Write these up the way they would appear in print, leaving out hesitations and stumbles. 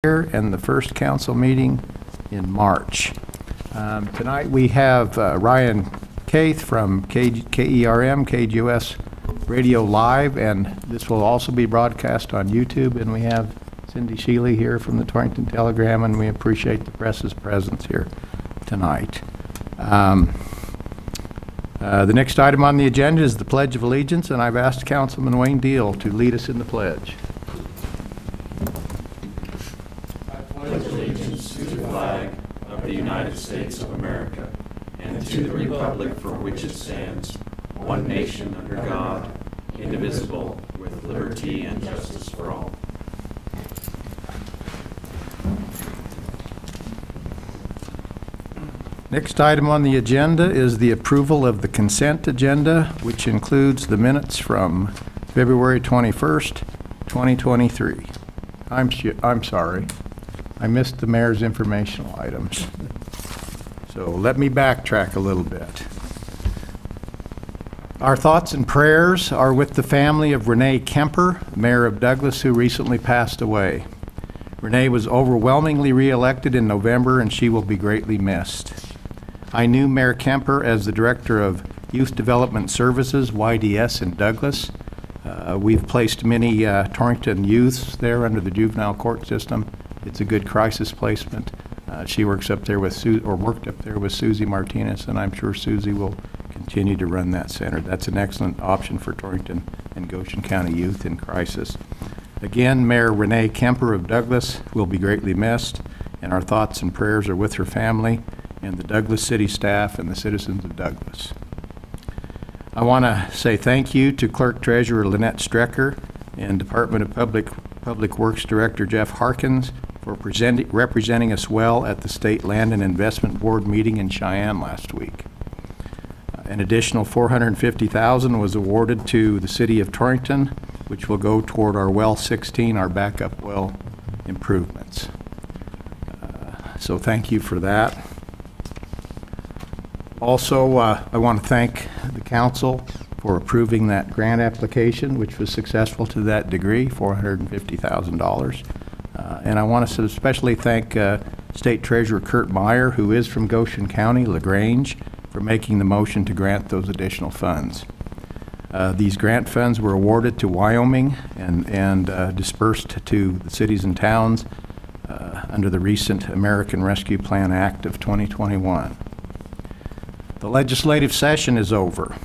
and the first council meeting in March. Tonight we have Ryan Caith from KERM, KGOS Radio Live, and this will also be broadcast on YouTube. And we have Cindy Shealy here from the Torrington Telegram, and we appreciate the press's presence here tonight. The next item on the agenda is the Pledge of Allegiance, and I've asked Councilman Wayne Deal to lead us in the pledge. Of the United States of America, and to the republic for which it stands, one nation under God, indivisible, with liberty and justice for all. Next item on the agenda is the approval of the consent agenda, which includes the minutes from February 21st, 2023. I'm sorry. I missed the mayor's informational items. So let me backtrack a little bit. Our thoughts and prayers are with the family of Renee Kemper, mayor of Douglas, who recently passed away. Renee was overwhelmingly reelected in November, and she will be greatly missed. I knew Mayor Kemper as the director of Youth Development Services, YDS, in Douglas. We've placed many Torrington youths there under the juvenile court system. It's a good crisis placement. She works up there with worked up there with Susie Martinez, and I'm sure Susie will continue to run that center. That's an excellent option for Torrington and Goshen County youth in crisis. Again, Mayor Renee Kemper of Douglas will be greatly missed, and our thoughts and prayers are with her family and the Douglas City staff and the citizens of Douglas. I want to say thank you to Clerk Treasurer Lynette Strecker and Department of Public Works Director Jeff Harkins for representing us well at the State Land and Investment Board meeting in Cheyenne last week. An additional $450,000 was awarded to the City of Torrington, which will go toward our well 16, our backup well improvements. So thank you for that. Also, I want to thank the council for approving that grant application, which was successful to that degree, $450,000. And I want to especially thank State Treasurer Kurt Meyer, who is from Goshen County, LaGrange, for making the motion to grant those additional funds. These grant funds were awarded to Wyoming and dispersed to the cities and towns under the recent American Rescue Plan Act of 2021. The legislative session is over.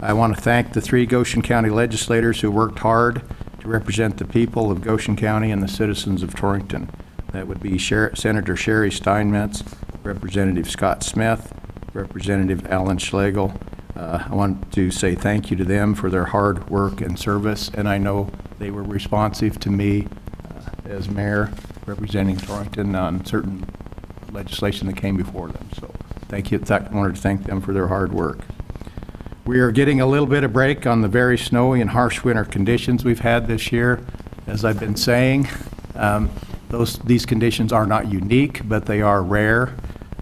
I want to thank the 3 Goshen County legislators who worked hard to represent the people of Goshen County and the citizens of Torrington. That would be Senator Sherry Steinmetz, Representative Scott Smith, Representative Alan Schlegel. I want to say thank you to them for their hard work and service, and I know they were responsive to me as mayor representing Torrington on certain legislation that came before them. So thank you. I wanted to thank them for their hard work. We are getting a little bit of break on the very snowy and harsh winter conditions we've had this year. As I've been saying, these conditions are not unique, but they are rare.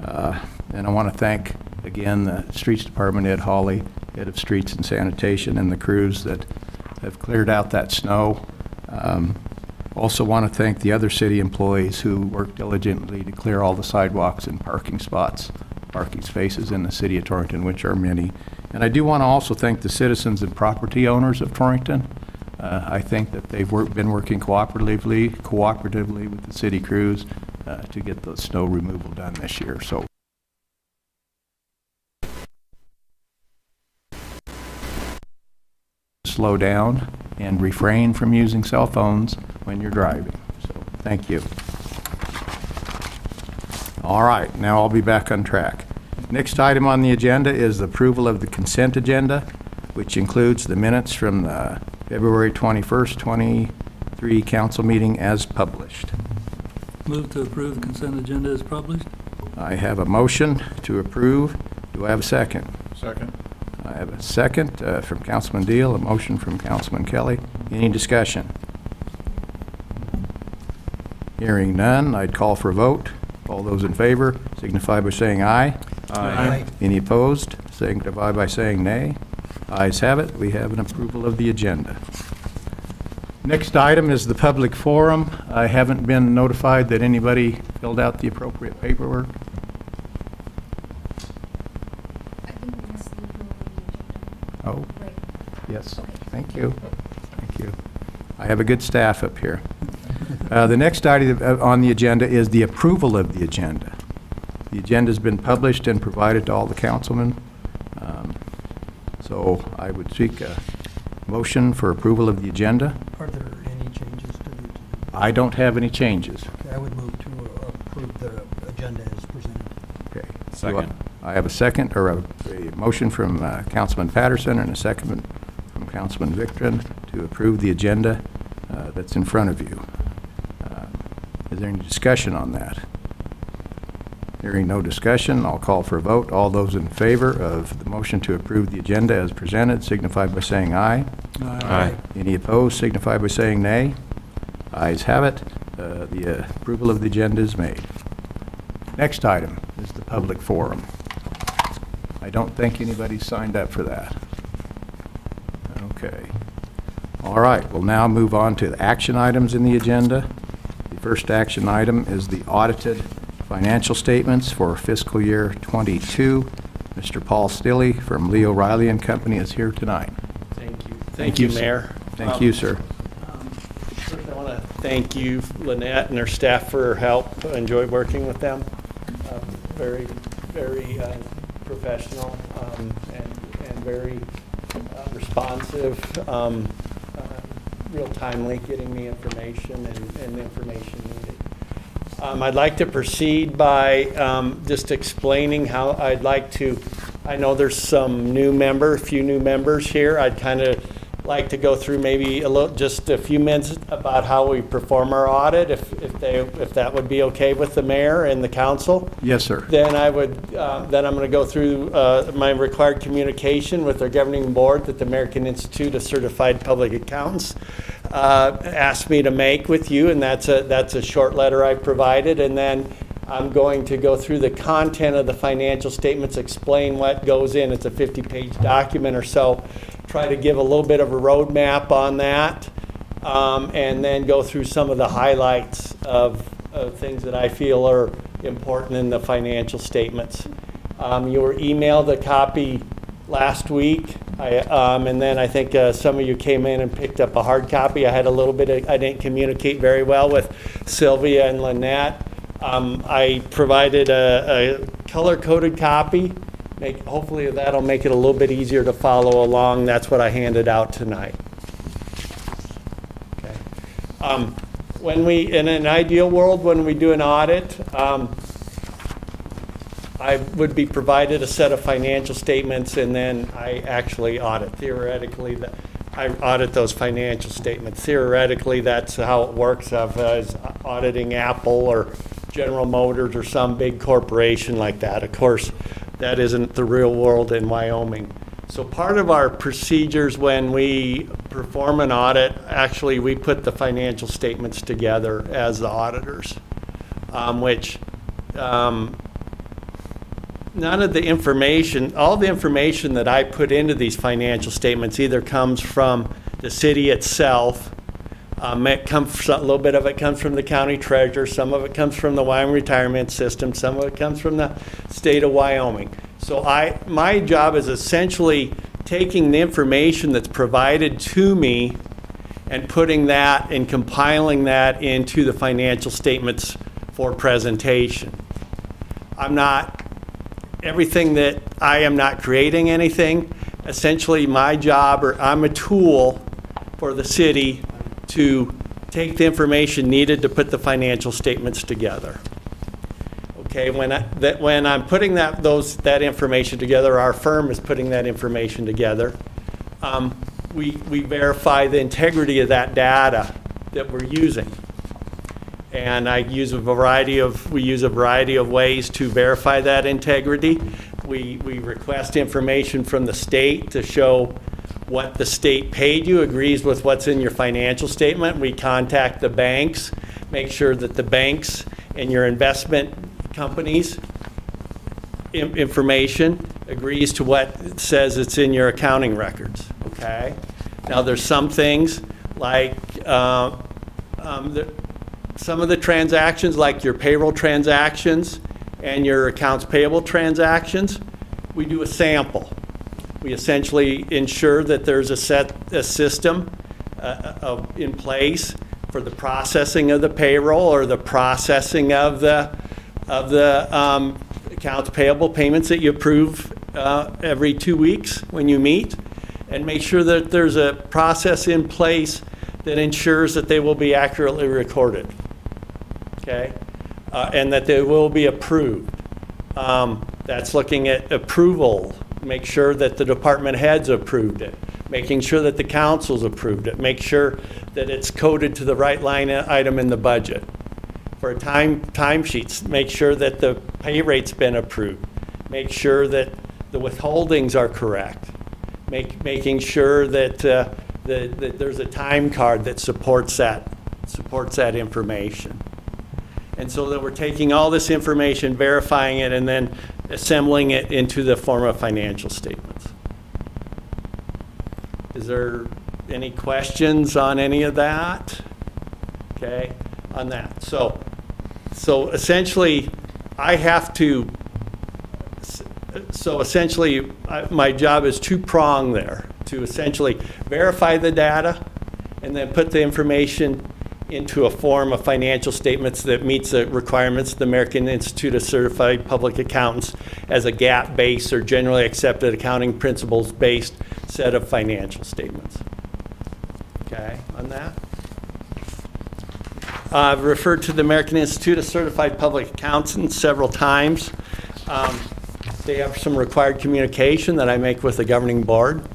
And I want to thank, again, the Streets Department, Ed Hawley, Head of Streets and Sanitation, and the crews that have cleared out that snow. Also want to thank the other city employees who worked diligently to clear all the sidewalks and parking spaces in the city of Torrington, which are many. And I do want to also thank the citizens and property owners of Torrington. I think that they've been working cooperatively with the city crews to get the snow removal done this year. So slow down and refrain from using cell phones when you're driving. So thank you. All right, now I'll be back on track. Next item on the agenda is the approval of the consent agenda, which includes the minutes from the February 21st, 23 council meeting as published. Move to approve the consent agenda as published. I have a motion to approve. Do I have a second? Second. I have a second from Councilman Deal, a motion from Councilman Kelly. Any discussion? Hearing none, I'd call for a vote. All those in favor signify by saying aye. Aye. Any opposed? Signify by saying nay. Ayes have it. We have an approval of the agenda. Next item is the public forum. I haven't been notified that anybody filled out the appropriate paperwork. I think we missed the approval of the agenda. Oh, Right. yes, Okay. thank you. Thank you. I have a good staff up here. The next item on the agenda is the approval of the agenda. The agenda's been published and provided to all the councilmen. So I would seek a motion for approval of the agenda. Are there any changes to the agenda? I don't have any changes. Okay, I would move to approve the agenda as presented. Okay. Second. I have a second, or a motion from Councilman Patterson and a second from Councilman Victorin to approve the agenda that's in front of you. Is there any discussion on that? Hearing no discussion, I'll call for a vote. All those in favor of the motion to approve the agenda as presented signify by saying aye. Aye. Any opposed signify by saying nay. Ayes have it. The approval of the agenda is made. Next item is the public forum. I don't think anybody signed up for that. Okay. All right, we'll now move on to the action items in the agenda. The first action item is the audited financial statements for fiscal year '22. Mr. Paul Stilley from Lee O'Reilly and Company is here tonight. Thank you. Thank you, Thank you, Mayor. Thank you, sir. First, I want to thank you, Lynette, and her staff for her help. I enjoyed working with them. Very, very professional and very responsive, real timely, getting me information and the information needed. I'd like to proceed by just explaining how I'd like to, I know there's some a few new members here. I'd kind of like to go through maybe just a few minutes about how we perform our audit, if that would be okay with the mayor and the council. Yes, sir. Then I'm going to go through my required communication with our governing board that the American Institute of Certified Public Accountants asked me to make with you, and that's a short letter I provided. And then I'm going to go through the content of the financial statements, explain what goes in. It's a 50-page document or so. Try to give a little bit of a roadmap on that, and then go through some of the highlights of things that I feel are important in the financial statements. You were emailed a copy last week, and then I think some of you came in and picked up a hard copy. I had a little bit I didn't communicate very well with Sylvia and Lynette. I provided a color-coded copy. Hopefully that'll make it a little bit easier to follow along. That's what I handed out tonight. Okay. In an ideal world, when we do an audit, I would be provided a set of financial statements, and then I actually audit. Theoretically, I audit those financial statements. Theoretically, that's how it works. As auditing Apple or General Motors or some big corporation like that. Of course, that isn't the real world in Wyoming. So part of our procedures when we perform an audit, actually we put the financial statements together as the auditors, which none of the information, all the information that I put into these financial statements either comes from the city itself. A little bit of it comes from the county treasurer, some of it comes from the Wyoming retirement system, some of it comes from the state of Wyoming. So my job is essentially taking the information that's provided to me and putting that and compiling that into the financial statements for presentation. I am not creating anything. Essentially my job, or I'm a tool for the city to take the information needed to put the financial statements together. Okay, when I'm putting that information together, our firm is putting that information together. We verify the integrity of that data that we're using, and we use a variety of ways to verify that integrity. We request information from the state to show what the state paid you agrees with what's in your financial statement. We contact the banks, make sure that the banks and your investment companies' information agrees to what it says it's in your accounting records, okay? Now there's some things like some of the transactions, like your payroll transactions and your accounts payable transactions, we do a sample. We essentially ensure that there's a system in place for the processing of the payroll or the processing of the accounts payable payments that you approve every 2 weeks when you meet, and make sure that there's a process in place that ensures that they will be accurately recorded, okay? And that they will be approved. That's looking at approval. Make sure that the department heads approved it. Making sure that the council's approved it. Make sure that it's coded to the right line item in the budget. For timesheets, make sure that the pay rate's been approved. Make sure that the withholdings are correct. Making sure that that there's a time card that supports that information. And so that we're taking all this information, verifying it, and then assembling it into the form of financial statements. Is there any questions on any of that? Okay, on that. So essentially, my job is two-pronged there, to essentially verify the data and then put the information into a form of financial statements that meets the requirements of the American Institute of Certified Public Accountants as a GAAP-based or generally accepted accounting principles-based set of financial statements. Okay, on that? I've referred to the American Institute of Certified Public Accountants several times. They have some required communication that I make with the governing board,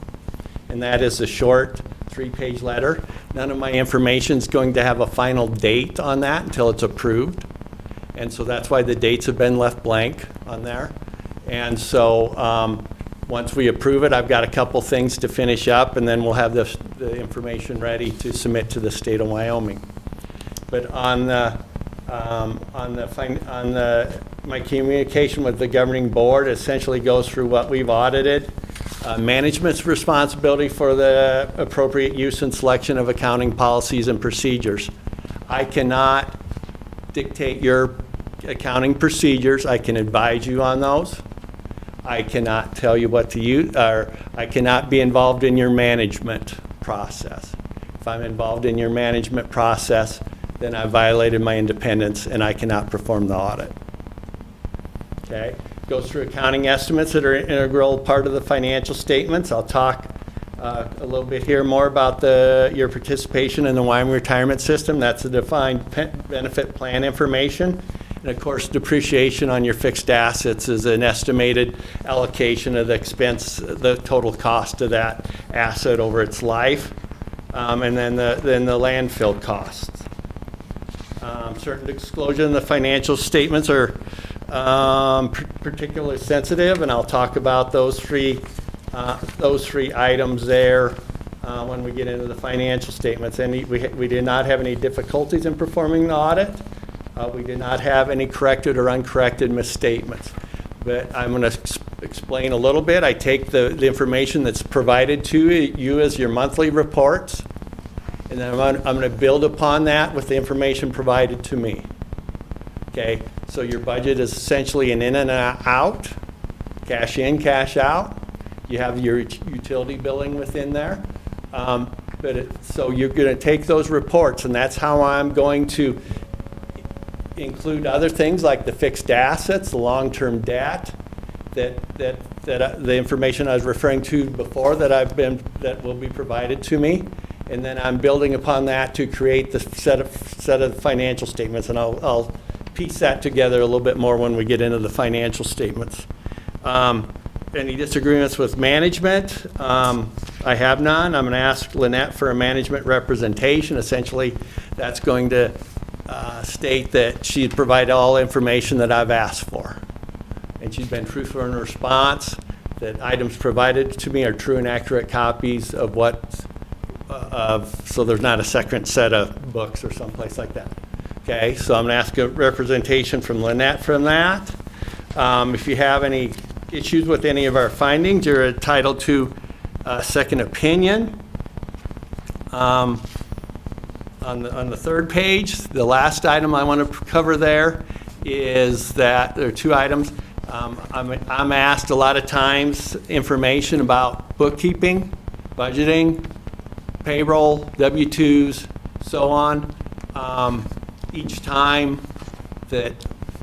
and that is a short 3-page letter. None of my information is going to have a final date on that until it's approved. And so that's why the dates have been left blank on there. And so once we approve it, I've got a couple things to finish up, and then we'll have the information ready to submit to the state of Wyoming. But my communication with the governing board essentially goes through what we've audited. Management's responsibility for the appropriate use and selection of accounting policies and procedures. I cannot dictate your accounting procedures. I can advise you on those. I cannot tell you what to use, or I cannot be involved in your management process. If I'm involved in your management process, then I violated my independence and I cannot perform the audit. Okay? Goes through accounting estimates that are an integral part of the financial statements. I'll talk a little bit here more about your participation in the Wyoming retirement system. That's the defined benefit plan information. And of course, depreciation on your fixed assets is an estimated allocation of the expense, the total cost of that asset over its life, and then the landfill costs. Certain disclosure in the financial statements are particularly sensitive, and I'll talk about those three items there when we get into the financial statements. And we did not have any difficulties in performing the audit. We did not have any corrected or uncorrected misstatements. But I'm going to explain a little bit. I take the information that's provided to you as your monthly reports, and then I'm going to build upon that with the information provided to me. Okay, so your budget is essentially an in and out, cash in, cash out. You have your utility billing within there. So you're going to take those reports, and that's how I'm going to include other things like the fixed assets, the long-term debt, the information I was referring to before that will be provided to me. And then I'm building upon that to create the set of financial statements, and I'll piece that together a little bit more when we get into the financial statements. Any disagreements with management? I have none. I'm going to ask Lynette for a management representation. Essentially, that's going to state that she provided all information that I've asked for. And she's been truthful in her response, that items provided to me are true and accurate copies of so there's not a second set of books or someplace like that. Okay, so I'm going to ask a representation from Lynette from that. If you have any issues with any of our findings, you're entitled to a second opinion. On the third page, the last item I want to cover there is that there are two items. I'm asked a lot of times information about bookkeeping, budgeting, payroll, W-2s, so on. Each time that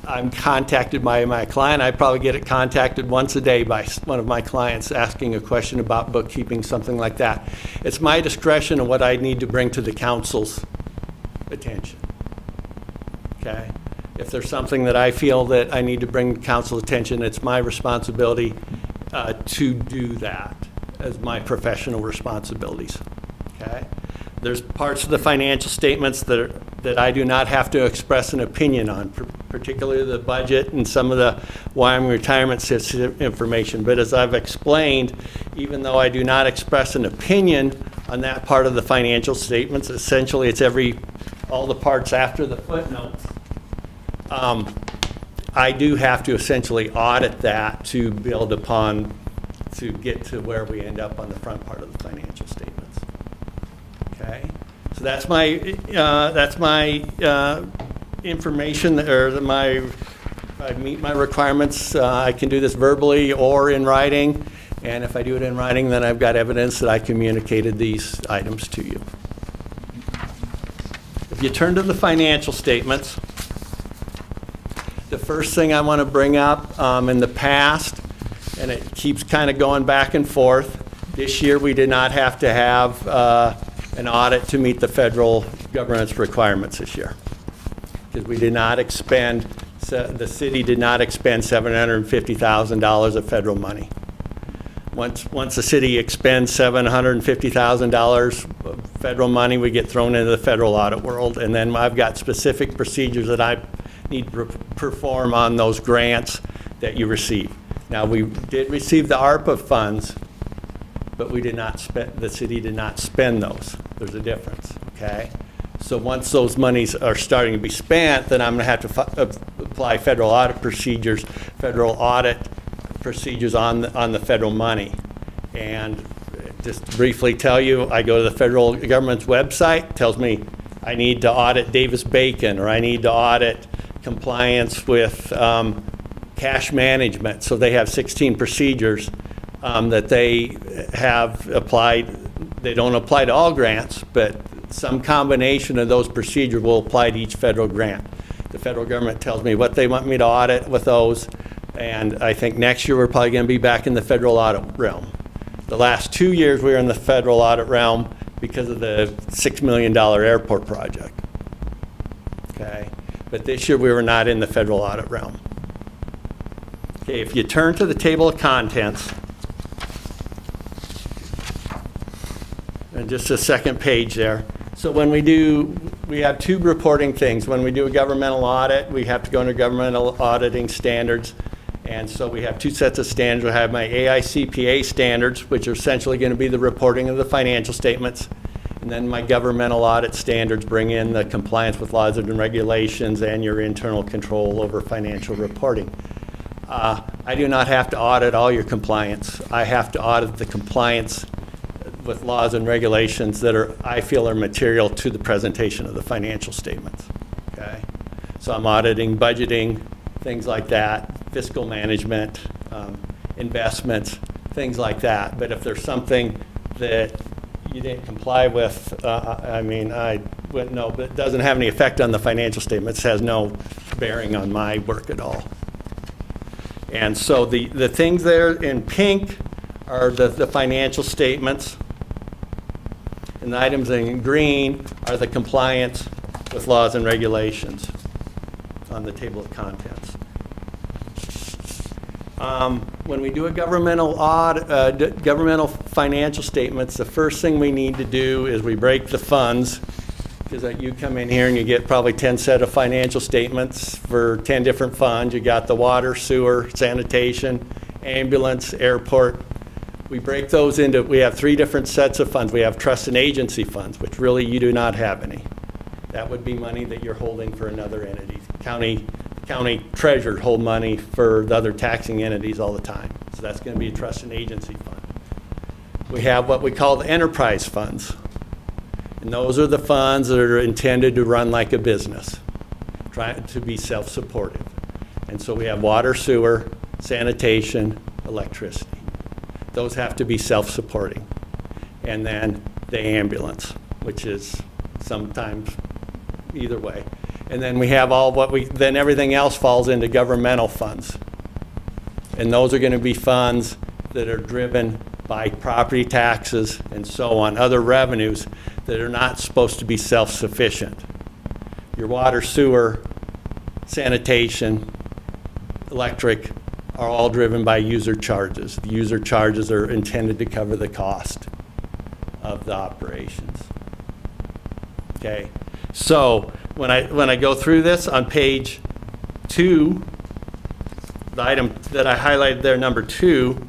I'm contacted by my client, I probably get contacted once a day by one of my clients asking a question about bookkeeping, something like that. It's my discretion of what I need to bring to the council's attention. Okay? If there's something that I feel that I need to bring to council's attention, it's my responsibility to do that as my professional responsibilities. Okay? There's parts of the financial statements that I do not have to express an opinion on, particularly the budget and some of the Wyoming retirement system information. But as I've explained, even though I do not express an opinion on that part of the financial statements, essentially it's all the parts after the footnotes, I do have to essentially audit that to build upon, to get to where we end up on the front part of the financial statements. Okay, so that's my information, or I meet my requirements. I can do this verbally or in writing, and if I do it in writing, then I've got evidence that I communicated these items to you. If you turn to the financial statements, the first thing I want to bring up, in the past, and it keeps kind of going back and forth, this year we did not have to have an audit to meet the federal government's requirements this year, because we did not expend, the city did not expend $750,000 of federal money. Once the city expends $750,000 of federal money, we get thrown into the federal audit world, and then I've got specific procedures that I need to perform on those grants that you receive. Now, we did receive the ARPA funds, but we did not spend, the city did not spend those. There's a difference, okay? So once those monies are starting to be spent, then I'm going to have to apply federal audit procedures on the federal money. And just to briefly tell you, I go to the federal government's website, tells me I need to audit Davis-Bacon, or I need to audit compliance with cash management. So they have 16 procedures that they have applied. They don't apply to all grants, but some combination of those procedures will apply to each federal grant. The federal government tells me what they want me to audit with those, and I think next year we're probably going to be back in the federal audit realm. The last 2 years we were in the federal audit realm because of the $6 million airport project. Okay, but this year we were not in the federal audit realm. Okay, if you turn to the table of contents, and just a second page there. So when we have two reporting things. When we do a governmental audit, we have to go under governmental auditing standards. And so we have two sets of standards. We have my AICPA standards, which are essentially going to be the reporting of the financial statements. And then my governmental audit standards bring in the compliance with laws and regulations and your internal control over financial reporting. I do not have to audit all your compliance. I have to audit the compliance with laws and regulations that I feel are material to the presentation of the financial statements. Okay? So I'm auditing budgeting, things like that, fiscal management, investments, things like that. But if there's something that you didn't comply with, I wouldn't know, but it doesn't have any effect on the financial statements. It has no bearing on my work at all. And so the things there in pink are the financial statements. And the items in green are the compliance with laws and regulations on the table of contents. When we do a governmental audit, governmental financial statements, the first thing we need to do is we break the funds, because you come in here and you get probably 10 set of financial statements for 10 different funds. You got the water, sewer, sanitation, ambulance, airport. We break those into, we have 3 different sets of funds. We have trust and agency funds, which really you do not have any. That would be money that you're holding for another entity. County treasurers hold money for the other taxing entities all the time. So that's going to be a trust and agency fund. We have what we call the enterprise funds. And those are the funds that are intended to run like a business, trying to be self-supportive. And so we have water, sewer, sanitation, electricity. Those have to be self-supporting. And then the ambulance, which is sometimes either way. And then we have then everything else falls into governmental funds. And those are going to be funds that are driven by property taxes and so on, other revenues that are not supposed to be self-sufficient. Your water, sewer, sanitation, electric are all driven by user charges. The user charges are intended to cover the cost of the operations. Okay, so when I go through this on page 2, the item that I highlighted there, number 2,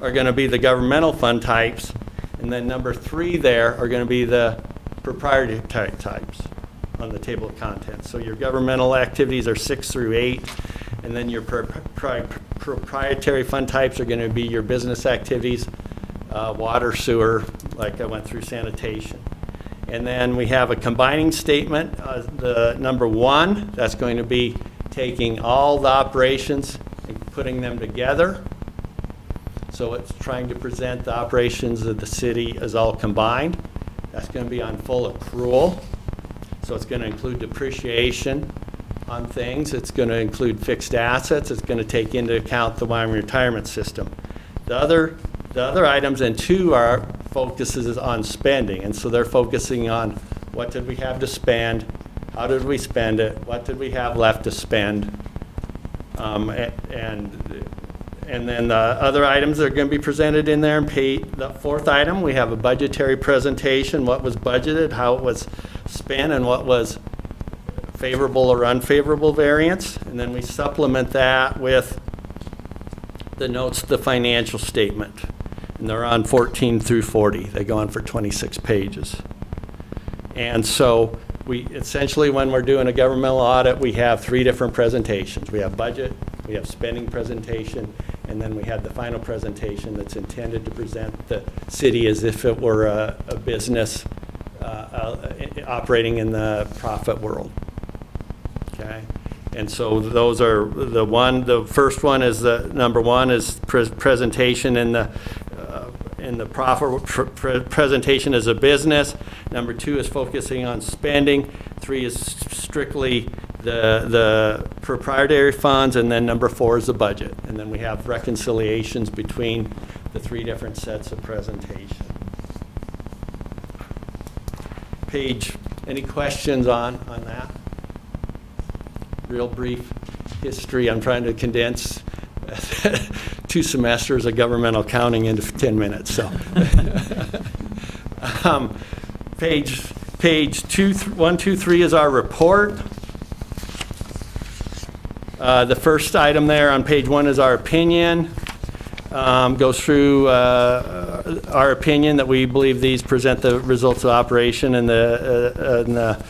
are going to be the governmental fund types, and then number 3 there are going to be the proprietary types on the table of contents. So your governmental activities are 6 through 8, and then your proprietary fund types are going to be your business activities, water, sewer, like I went through, sanitation. And then we have a combining statement, the number 1, that's going to be taking all the operations and putting them together. So it's trying to present the operations of the city as all combined. That's going to be on full accrual. So it's going to include depreciation on things. It's going to include fixed assets. It's going to take into account the Wyoming retirement system. The other items in 2 are focuses on spending. And so they're focusing on what did we have to spend, how did we spend it, what did we have left to spend, and then the other items that are going to be presented in there. The 4th item, we have a budgetary presentation, what was budgeted, how it was spent, and what was favorable or unfavorable variance. And then we supplement that with the notes to the financial statement. And they're on 14 through 40. They go on for 26 pages. And so we essentially, when we're doing a governmental audit, we have 3 different presentations. We have budget, we have spending presentation, and then we have the final presentation that's intended to present the city as if it were a business operating in the profit world. Okay? And so those are the first one is the number 1 is presentation in the profit presentation as a business. Number 2 is focusing on spending. 3 is strictly the proprietary funds, and then number 4 is the budget. And then we have reconciliations between the 3 different sets of presentation. Any questions on that? Real brief history. I'm trying to condense 2 semesters of governmental accounting into 10 minutes. So, page 1, 2, 3 is our report. The first item there on page 1 is our opinion. Goes through our opinion that we believe these present the results of operation and the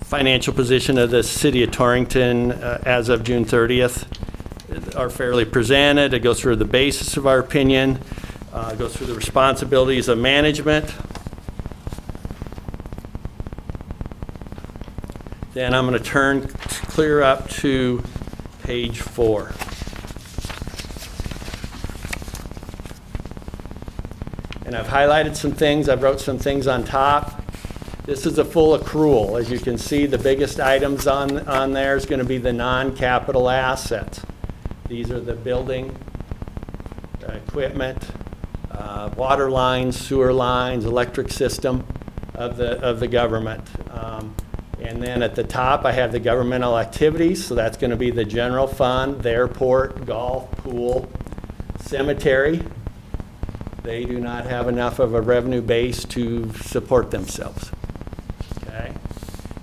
financial position of the city of Torrington as of June 30th are fairly presented. It goes through the basis of our opinion. It goes through the responsibilities of management. Then I'm going to turn clear up to page 4. And I've highlighted some things. I've wrote some things on top. This is a full accrual. As you can see, the biggest items on there is going to be the non-capital assets. These are the building, equipment, water lines, sewer lines, electric system of the government. And then at the top, I have the governmental activities. So that's going to be the general fund, the airport, golf, pool, cemetery. They do not have enough of a revenue base to support themselves. Okay?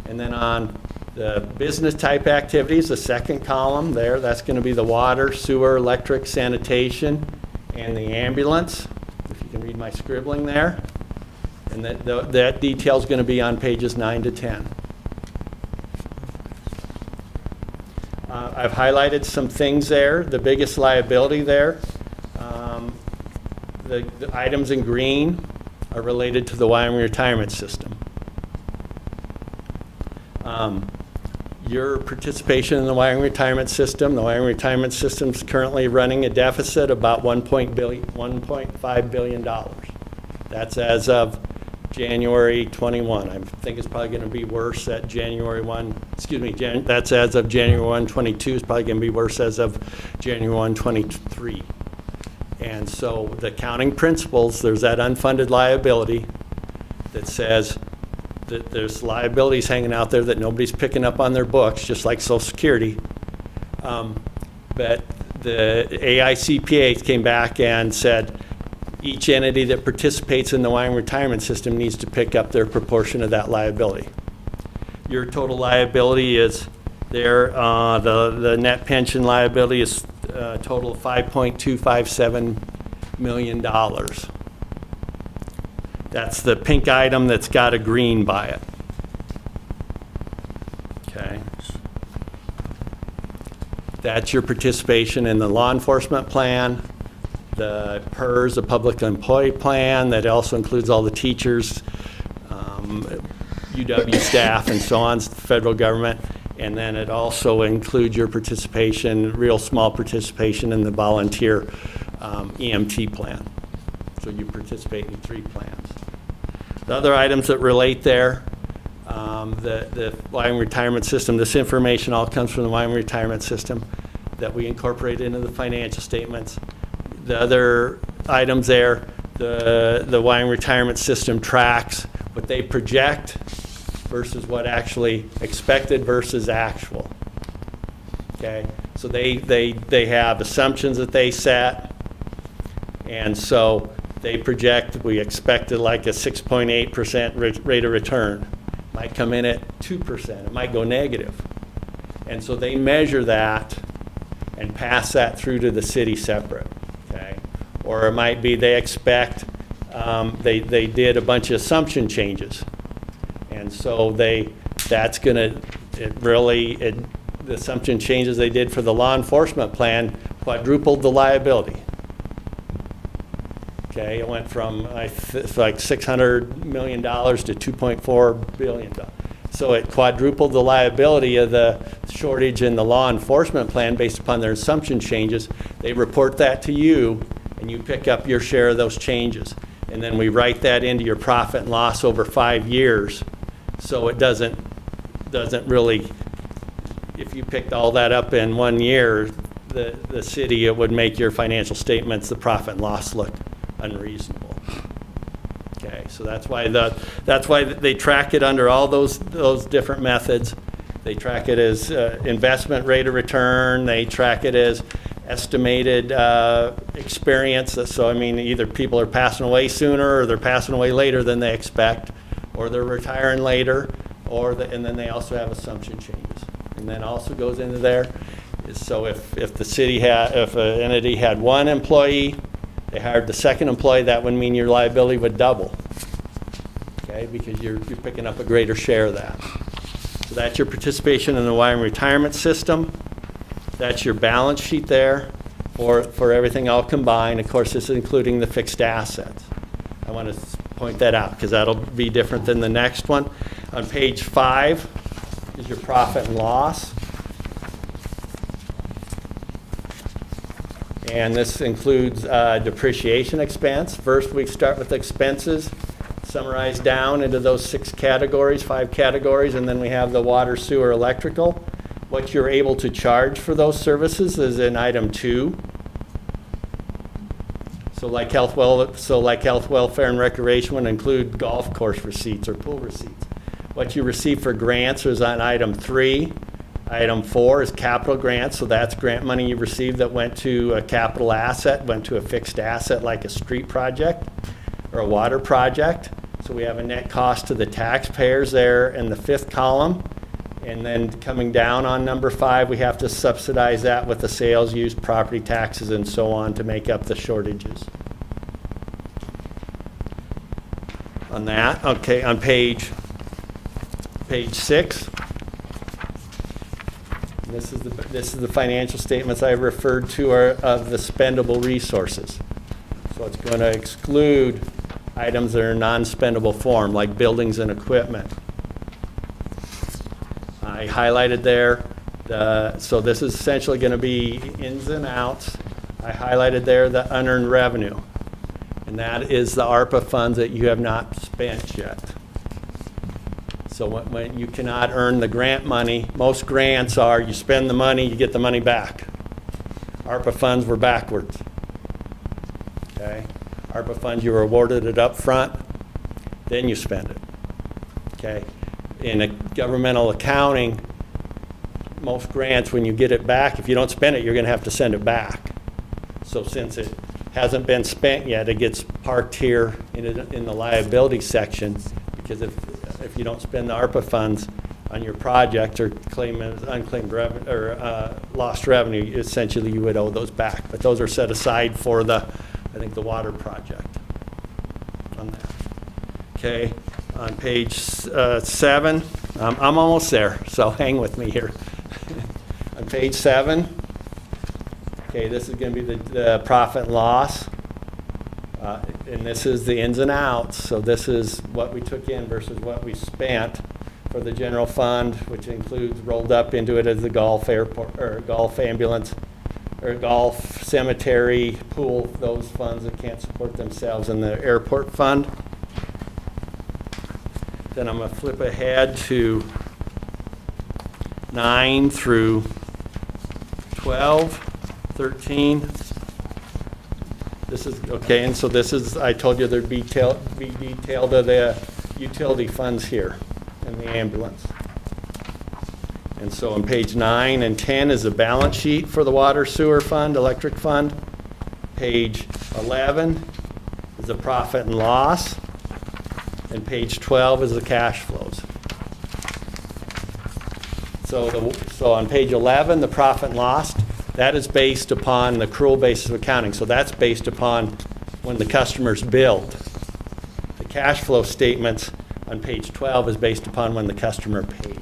And then on the business type activities, the second column there, that's going to be the water, sewer, electric, sanitation, and the ambulance. If you can read my scribbling there. And that detail is going to be on pages 9 to 10. I've highlighted some things there. The biggest liability there, the items in green are related to the Wyoming retirement system. Your participation in the Wyoming retirement system, the Wyoming retirement system is currently running a deficit about $1.5 billion. That's as of January 21. I think it's probably going to be worse at January 1, excuse me, that's as of January 1, 22. It's probably going to be worse as of January 1, 23. And so the accounting principles, there's that unfunded liability that says that there's liabilities hanging out there that nobody's picking up on their books, just like Social Security. But the AICPA came back and said each entity that participates in the Wyoming retirement system needs to pick up their proportion of that liability. Your total liability is there, the net pension liability is a total of $5.257 million. That's the pink item that's got a green by it. Okay. That's your participation in the law enforcement plan, the PERS, the public employee plan, that also includes all the teachers, UW staff, and so on, federal government. And then it also includes your participation, real small participation in the volunteer EMT plan. So you participate in 3 plans. The other items that relate there, the Wyoming retirement system, this information all comes from the Wyoming retirement system that we incorporate into the financial statements. The other items there, the Wyoming retirement system tracks what they project versus what actually expected versus actual. Okay, so they have assumptions that they set, and so they project, we expected like a 6.8% rate of return. Might come in at 2%, it might go negative. And so they measure that and pass that through to the city separate, okay? Or it might be they expect, they did a bunch of assumption changes. And so that's gonna, the assumption changes they did for the law enforcement plan quadrupled the liability. Okay, it went from like $600 million to $2.4 billion. So it quadrupled the liability of the shortage in the law enforcement plan based upon their assumption changes. They report that to you, and you pick up your share of those changes. And then we write that into your profit and loss over 5 years. So it doesn't really, if you picked all that up in 1 year, the city, it would make your financial statements, the profit and loss, look unreasonable. Okay, so that's why they track it under all those different methods. They track it as investment rate of return. They track it as estimated experience. So I mean, either people are passing away sooner, or they're passing away later than they expect, or they're retiring later, and then they also have assumption changes. And then also goes into there is, so if the city if an entity had 1 employee, they hired the 2nd employee, that would mean your liability would double. Okay, because you're picking up a greater share of that. So that's your participation in the Wyoming retirement system. That's your balance sheet there for everything all combined. Of course, this is including the fixed assets. I want to point that out because that'll be different than the next one. On page 5 is your profit and loss. And this includes depreciation expense. First, we start with expenses, summarized down into those 6 categories, 5 categories, and then we have the water, sewer, electrical. What you're able to charge for those services is in item 2. So like health, welfare, and recreation would include golf course receipts or pool receipts. What you receive for grants is on item 3. Item 4 is capital grants, so that's grant money you received that went to a capital asset, went to a fixed asset like a street project or a water project. So we have a net cost to the taxpayers there in the 5th column. And then coming down on number 5, we have to subsidize that with the sales use, property taxes, and so on to make up the shortages. On that, okay, on page 6. This is the financial statements I referred to are of the spendable resources. So it's going to exclude items that are non-spendable form, like buildings and equipment. I highlighted there, so this is essentially going to be ins and outs. I highlighted there the unearned revenue, and that is the ARPA funds that you have not spent yet. So when you cannot earn the grant money, most grants are you spend the money, you get the money back. ARPA funds were backwards. Okay? ARPA funds, you were awarded it up front, then you spend it. Okay? In a governmental accounting, most grants, when you get it back, if you don't spend it, you're going to have to send it back. So since it hasn't been spent yet, it gets parked here in the liability section, because if you don't spend the ARPA funds on your project or claim it as unclaimed revenue or lost revenue, essentially you would owe those back. But those are set aside for I think the water project on that. Okay, on page 7, I'm almost there, so hang with me here. On page 7, okay, this is going to be the profit and loss. And this is the ins and outs. So this is what we took in versus what we spent for the general fund, which includes rolled up into it as the golf airport or golf ambulance or golf cemetery pool, those funds that can't support themselves, in the airport fund. Then I'm going to flip ahead to 9 through 12, 13. This is, okay, and so this is, I told you there'd be detailed of the utility funds here in the ambulance. And so on page 9 and 10 is the balance sheet for the water sewer fund, electric fund. Page 11 is the profit and loss. And page 12 is the cash flows. So on page 11, the profit and loss, that is based upon the accrual basis of accounting. So that's based upon when the customer's billed. The cash flow statements on page 12 is based upon when the customer paid.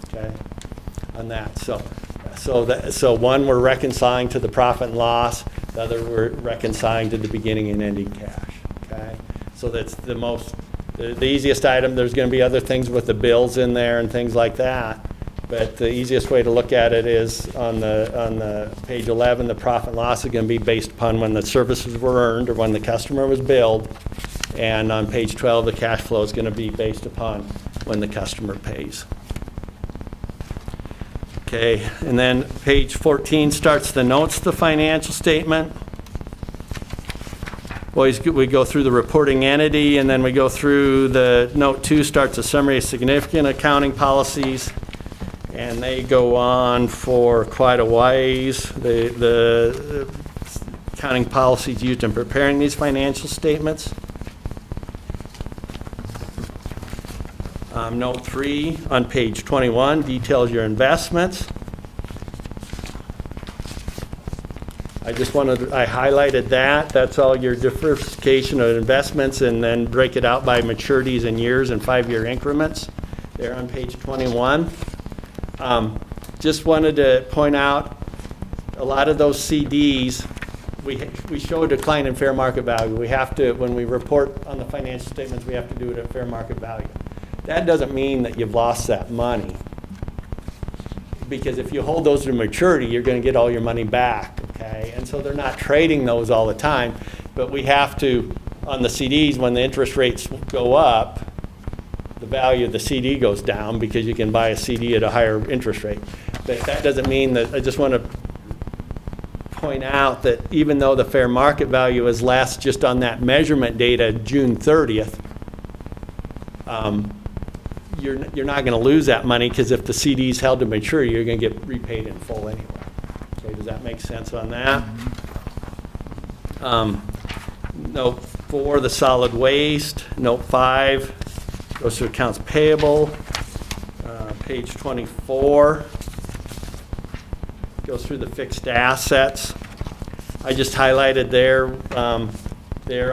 Okay, on that. So one we're reconciling to the profit and loss. The other we're reconciling to the beginning and ending cash. Okay, so that's the easiest item. There's going to be other things with the bills in there and things like that. But the easiest way to look at it is on the page 11, the profit and loss is going to be based upon when the services were earned or when the customer was billed. And on page 12, the cash flow is going to be based upon when the customer pays. Okay, and then page 14 starts the notes to the financial statement. We go through the reporting entity, and then we go through the note 2 starts a summary of significant accounting policies. And they go on for quite a ways. The accounting policies used in preparing these financial statements. Note 3 on page 21 details your investments. I highlighted that. That's all your diversification of investments, and then break it out by maturities in years and 5-year increments there on page 21. Just wanted to point out a lot of those CDs, we show a decline in fair market value. We have to, when we report on the financial statements, we have to do it at fair market value. That doesn't mean that you've lost that money, because if you hold those to maturity, you're going to get all your money back, okay? And so they're not trading those all the time, but we have to, on the CDs, when the interest rates go up, the value of the CD goes down because you can buy a CD at a higher interest rate. But that doesn't mean that, I just want to point out that even though the fair market value is less just on that measurement data, June 30th, you're not going to lose that money, because if the CD is held to maturity, you're going to get repaid in full anyway. Okay, does that make sense on that? Note 4, the solid waste. Note 5 goes to accounts payable. Page 24 goes through the fixed assets. I just highlighted there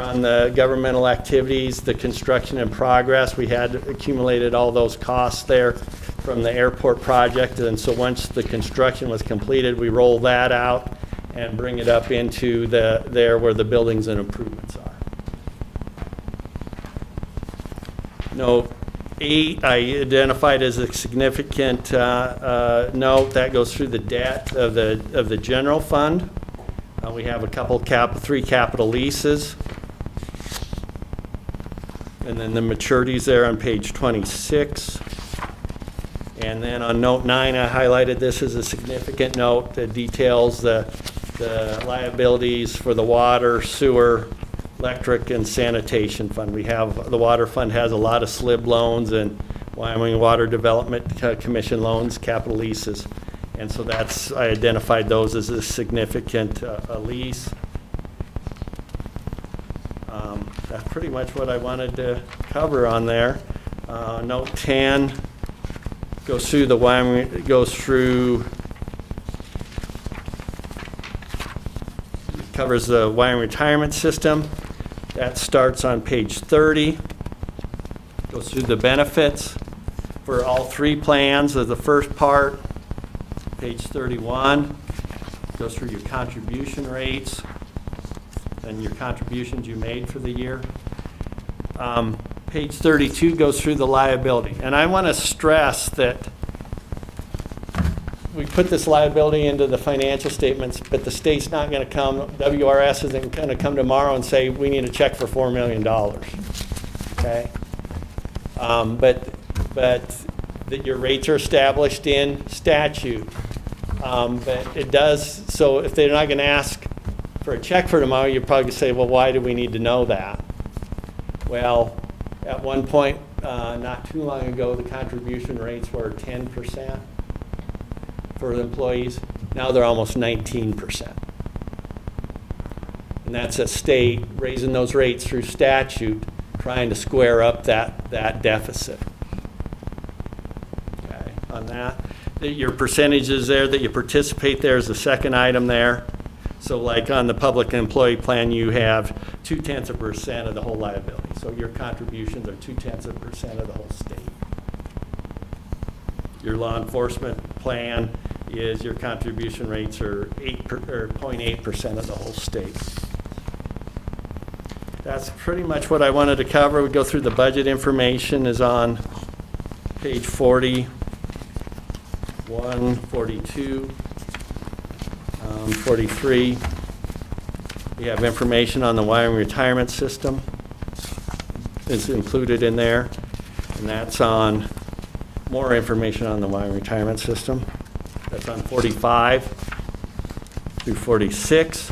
on the governmental activities, the construction in progress. We had accumulated all those costs there from the airport project, and so once the construction was completed, we roll that out and bring it up into there where the buildings and improvements are. Note 8, I identified as a significant note. That goes through the debt of the general fund. We have three capital leases. And then the maturities there on page 26. And then on note 9, I highlighted this as a significant note that details the liabilities for the water, sewer, electric, and sanitation fund. The water fund has a lot of SLIB loans and Wyoming Water Development Commission loans, capital leases. And so I identified those as a significant lease. That's pretty much what I wanted to cover on there. Note 10 goes through covers the Wyoming retirement system. That starts on page 30. Goes through the benefits for all three plans of the first part. Page 31 goes through your contribution rates and your contributions you made for the year. Page 32 goes through the liability. And I want to stress that we put this liability into the financial statements, but the state's not going to come, WRS isn't going to come tomorrow and say, we need a check for $4 million. Okay? But that your rates are established in statute. But it does, so if they're not going to ask for a check for tomorrow, you're probably going to say, well, why do we need to know that? Well, at one point, not too long ago, the contribution rates were 10% for the employees. Now they're almost 19%. And that's a state raising those rates through statute, trying to square up that deficit. Okay, on that. Your percentages there that you participate there is the second item there. So like on the public employee plan, you have 0.2% of the whole liability. So your contributions are 0.2% of the whole state. Your law enforcement plan is your contribution rates are 0.8% of the whole state. That's pretty much what I wanted to cover. We go through the budget information is on page 40. 42, 43. We have information on the Wyoming retirement system. It's included in there. And that's on more information on the Wyoming retirement system. That's on 45 through 46.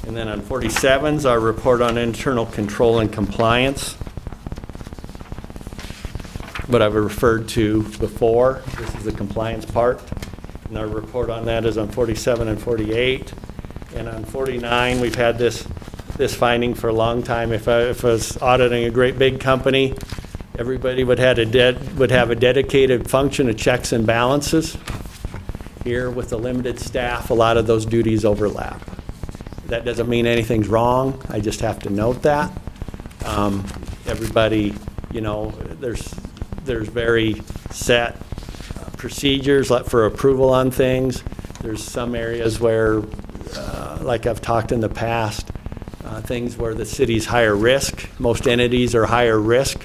And then on 47 is our report on internal control and compliance. What I've referred to before. This is the compliance part. And our report on that is on 47 and 48. And on 49, we've had this finding for a long time. If I was auditing a great big company, everybody would have a dedicated function of checks and balances. Here, with the limited staff, a lot of those duties overlap. That doesn't mean anything's wrong. I just have to note that. Everybody, there's very set procedures for approval on things. There's some areas where, like I've talked in the past, things where the city's higher risk. Most entities are higher risk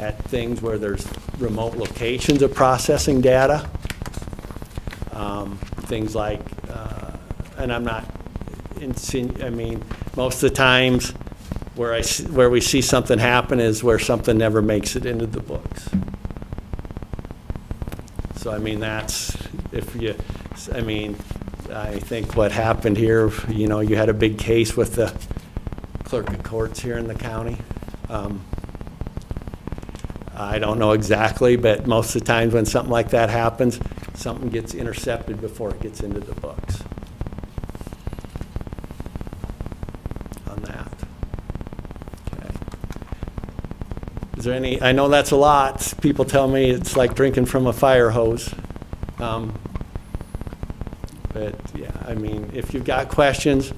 at things where there's remote locations of processing data. Things like, and I'm not, most of the times where we see something happen is where something never makes it into the books. So I think what happened here, you had a big case with the clerk of courts here in the county. I don't know exactly, but most of the times when something like that happens, something gets intercepted before it gets into the books. On that. Okay. Is there any, I know that's a lot. People tell me it's like drinking from a fire hose. But yeah, if you've got questions,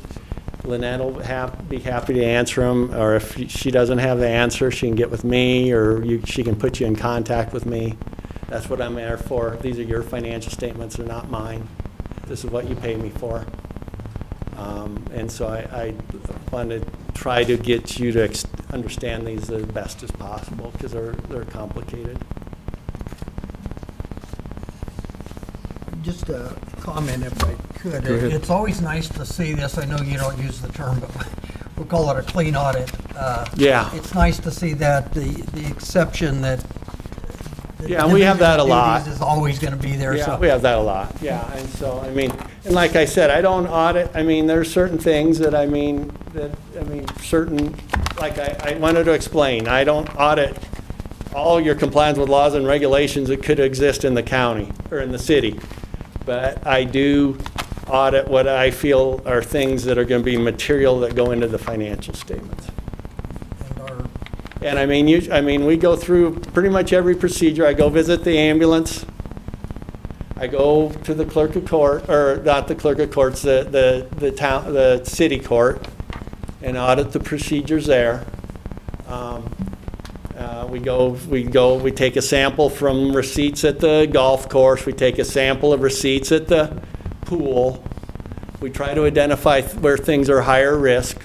Lynette will be happy to answer them, or if she doesn't have the answer, she can get with me, or she can put you in contact with me. That's what I'm there for. These are your financial statements, they're not mine. This is what you pay me for. And so I wanted try to get you to understand these as best as possible, because they're complicated. Just a comment if I could. Go ahead. It's always nice to see this. I know you don't use the term, but we'll call it a clean audit. Yeah. It's nice to see that the exception that. Yeah, and we have that a lot. Is always going to be there. Yeah, So we have that a lot, yeah, and so, I mean, and like I said, I don't audit, I mean, there's certain things that, certain, like I wanted to explain, I don't audit all your compliance with laws and regulations that could exist in the county, or in the city, but I do audit what I feel are things that are gonna be material that go into the financial statements. and our And I mean, we go through pretty much every procedure. I go visit the ambulance. I go to the clerk of court, or not the clerk of courts, the city court, and audit the procedures there. We take a sample from receipts at the golf course. We take a sample of receipts at the pool. We try to identify where things are higher risk.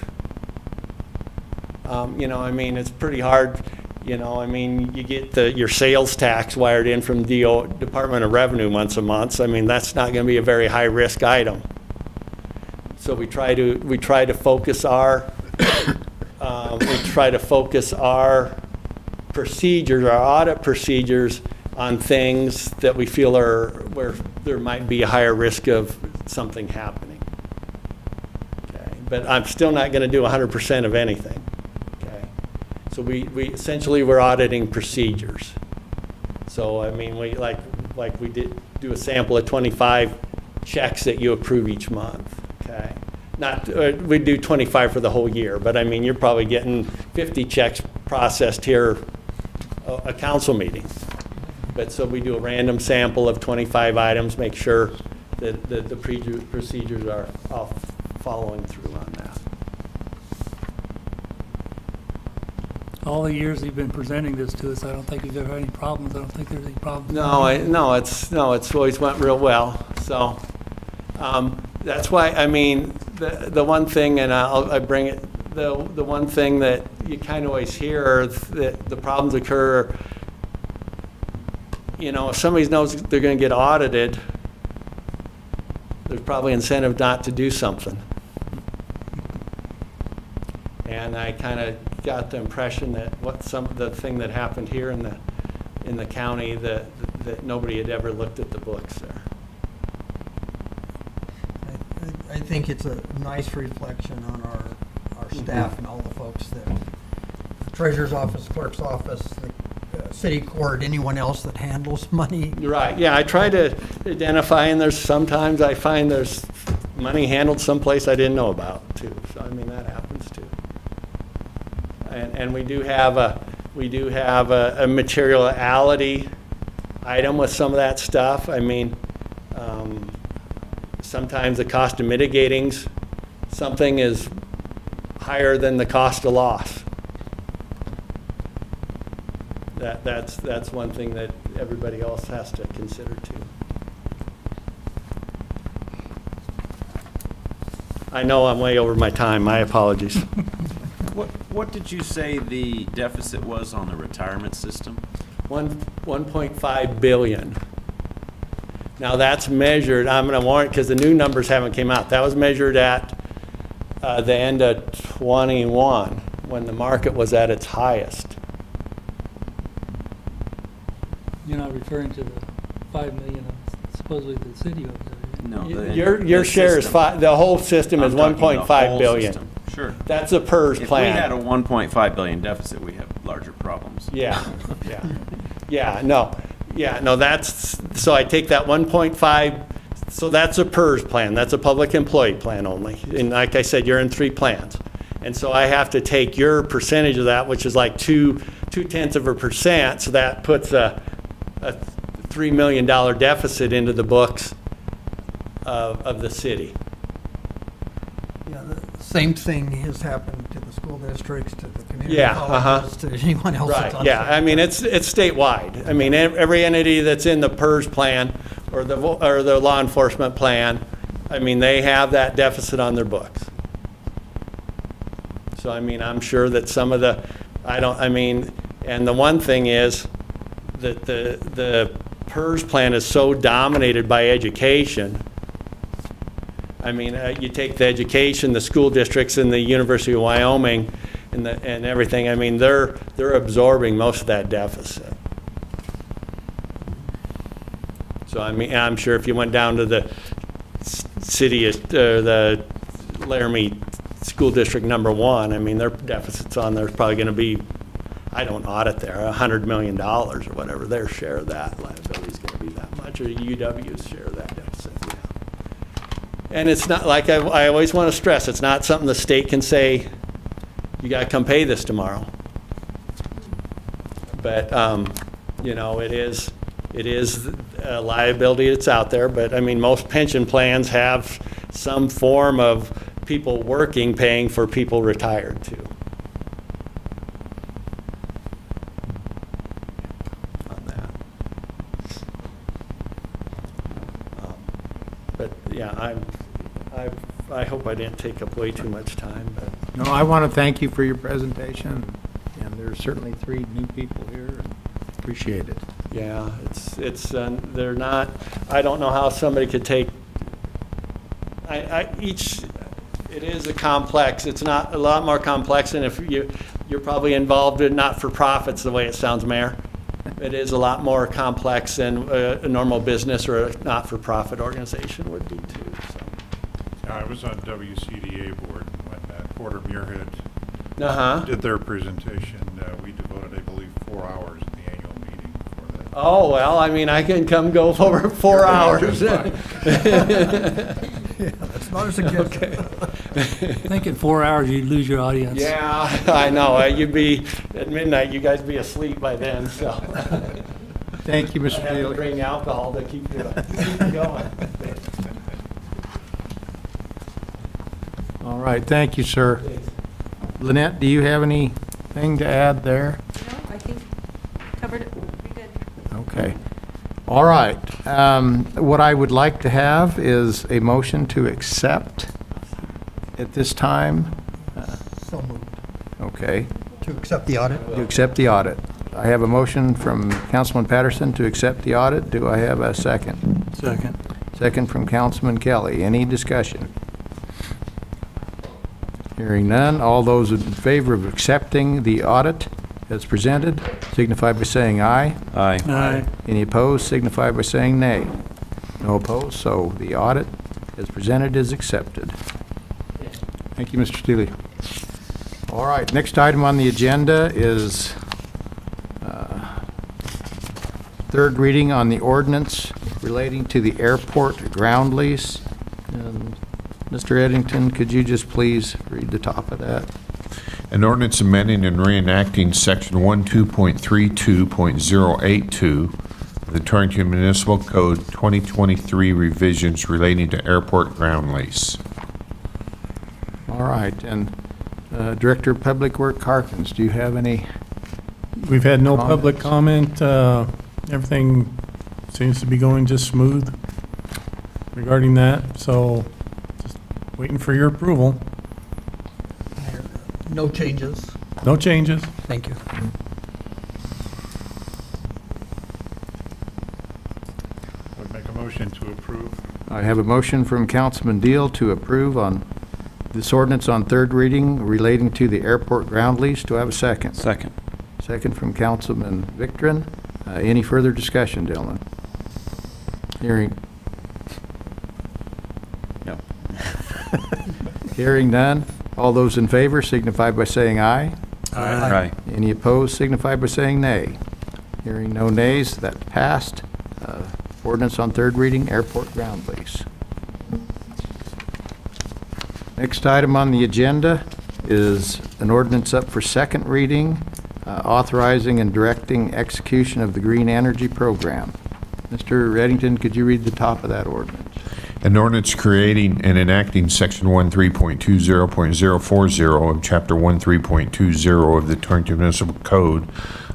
It's pretty hard, you get your sales tax wired in from Department of Revenue once a month. So, that's not going to be a very high-risk item. So we try to focus our procedures, our audit procedures, on things that we feel are where there might be a higher risk of something happening. Okay, but I'm still not going to do 100% of anything. So we essentially, we're auditing procedures. So, we we did do a sample of 25 checks that you approve each month, okay? We do 25 for the whole year, but you're probably getting 50 checks processed here, a council meeting. But so we do a random sample of 25 items, make sure that the procedures are all following through on that. All the years you've been presenting this to us, I don't think you've ever had any problems. I don't think there's any problems. No, it's always went real well. So that's why, the one thing, and I bring it, the one thing that you kind of always hear, that the problems occur, if somebody knows they're going to get audited, there's probably incentive not to do something. And I kind of got the impression that the thing that happened here in the county, that nobody had ever looked at the books there. I think it's a nice reflection on our staff and all the folks that, the treasurer's office, clerk's office, the city court, anyone else that handles money. You're right. Yeah, I try to identify, and sometimes I find there's money handled someplace I didn't know about too. So that happens too. And we do have a materiality item with some of that stuff. Sometimes the cost of mitigating something is higher than the cost of loss. That's one thing that everybody else has to consider too. I know I'm way over my time. My apologies. What did you say the deficit was on the retirement system? 1.5 billion. Now that's measured, I'm going to warn it because the new numbers haven't came out. That was measured at the end of 21 when the market was at its highest. You're not referring to the 5 million supposedly the city owes, are you? No. Your share is the whole system is I'm talking the 1.5 whole billion. system. Sure. That's a PERS If plan. we had a 1.5 billion deficit, we have larger problems. Yeah. No, that's, so I take that 1.5, so that's a PERS plan, that's a public employee plan only. And like I said, you're in 3 plans. And so I have to take your percentage of that, which is like 0.2%, so that puts a $3 million deficit into the books of the city. Yeah, the same thing has happened to the school districts, to the community Yeah, colleges, to anyone else that's Right, on yeah, site. it's statewide. Every entity that's in the PERS plan or the law enforcement plan, they have that deficit on their books. So, I mean, I'm sure that some of the, and the one thing is that the PERS plan is so dominated by education. I mean, you take the education, the school districts in the University of Wyoming and everything, I mean, they're absorbing most of that deficit. So, I mean, I'm sure if you went down to the city, the Laramie School District number 1, I mean, their deficits on there is probably going to be, I don't audit there, $100 million or whatever. Their share of that liability is going to be that much, or UW's share of that deficit, yeah. And it's not, like I always want to stress, it's not something the state can say, you got to come pay this tomorrow. But, you know, it is a liability that's out there, but I mean, most pension plans have some form of people working paying for people retired too. On that. But yeah, I hope I didn't take up way too much time, but. No, I want to thank you for your presentation, and there's certainly 3 new people here, and appreciate it. Yeah, they're not, I don't know how somebody could take, it is a complex, it's not a lot more complex than if you're probably involved in not-for-profits the way it sounds, Mayor. It is a lot more complex than a normal business or a not-for-profit organization would be too, so. I was on WCDA board when Porter Muirhead Uh-huh. did their presentation. We devoted, I believe, 4 hours at the annual meeting for that. Oh, well, I mean, I can come go for 4 hours. That's not a suggestion. I think in 4 hours you'd lose your audience. Yeah, I know. You'd be, at midnight, you guys be asleep by then, so. Thank you, I Mr. have to Daly. bring alcohol to keep you going. All right, thank you, sir. Lynette, do you have anything to add there? No, I think covered it pretty good. Okay. All right. What I would like to have is a motion to accept at this time. So moved. Okay. To accept the audit? To accept the audit. I have a motion from Councilman Patterson to accept the audit. Do I have a second? Second. Second from Councilman Kelly. Any discussion? Hearing none. All those in favor of accepting the audit as presented signify by saying aye. Aye. Aye. Any opposed signify by saying nay. No opposed, so the audit as presented is accepted. Thank you, Mr. Steele. All right, next item on the agenda is third reading on the ordinance relating to the airport ground lease. And Mr. Eddington, could you just please read the top of that? An ordinance amending and reenacting Section 12.32.082 of the Torrington Municipal Code 2023 revisions relating to airport ground lease. All right, and Director of Public Work Harkins, do you have any? We've had no Comments? public comment. Everything seems to be going just smooth regarding that, so just waiting for your approval. No changes. No changes. Thank you. I would make a motion to approve. I have a motion from Councilman Deal to approve on this ordinance on third reading relating to the airport ground lease. Do I have a second? Second. Second from Councilman Victorin. Any further discussion, gentlemen? Hearing. No. Hearing none. All those in favor signify by saying aye. Aye. Any opposed signify by saying nay. Hearing no nays, that passed. Ordinance on third reading, airport ground lease. Next item on the agenda is an ordinance up for second reading, authorizing and directing execution of the green energy program. Mr. Reddington, could you read the top of that ordinance? An ordinance creating and enacting Section 13.20.040 of Chapter 13.20 of the Torrington Municipal Code,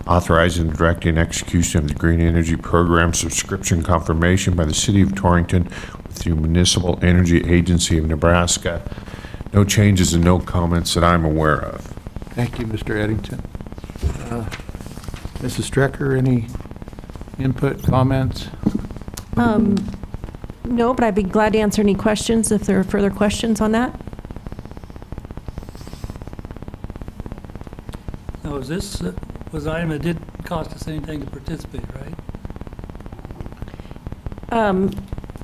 authorizing and directing execution of the Green Energy Program subscription confirmation by the City of Torrington with the Municipal Energy Agency of Nebraska. No changes and no comments that I'm aware of. Thank you, Mr. Eddington. Mrs. Strecker, any input, comments? No, but I'd be glad to answer any questions if there are further questions on that. Now, is this, was an item that didn't cost us anything to participate, right?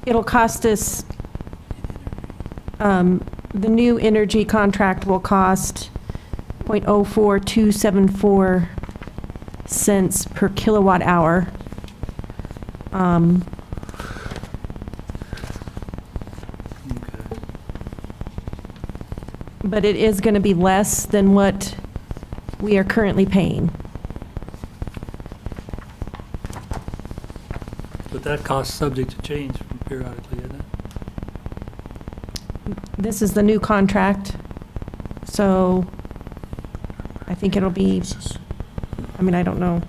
It'll cost us, the new energy contract will cost .04274 cents per kilowatt hour. Okay. But it is going to be less than what we are currently paying. But that cost subject to change periodically, isn't it? This is the new contract, so I think it'll be, I mean, I don't know.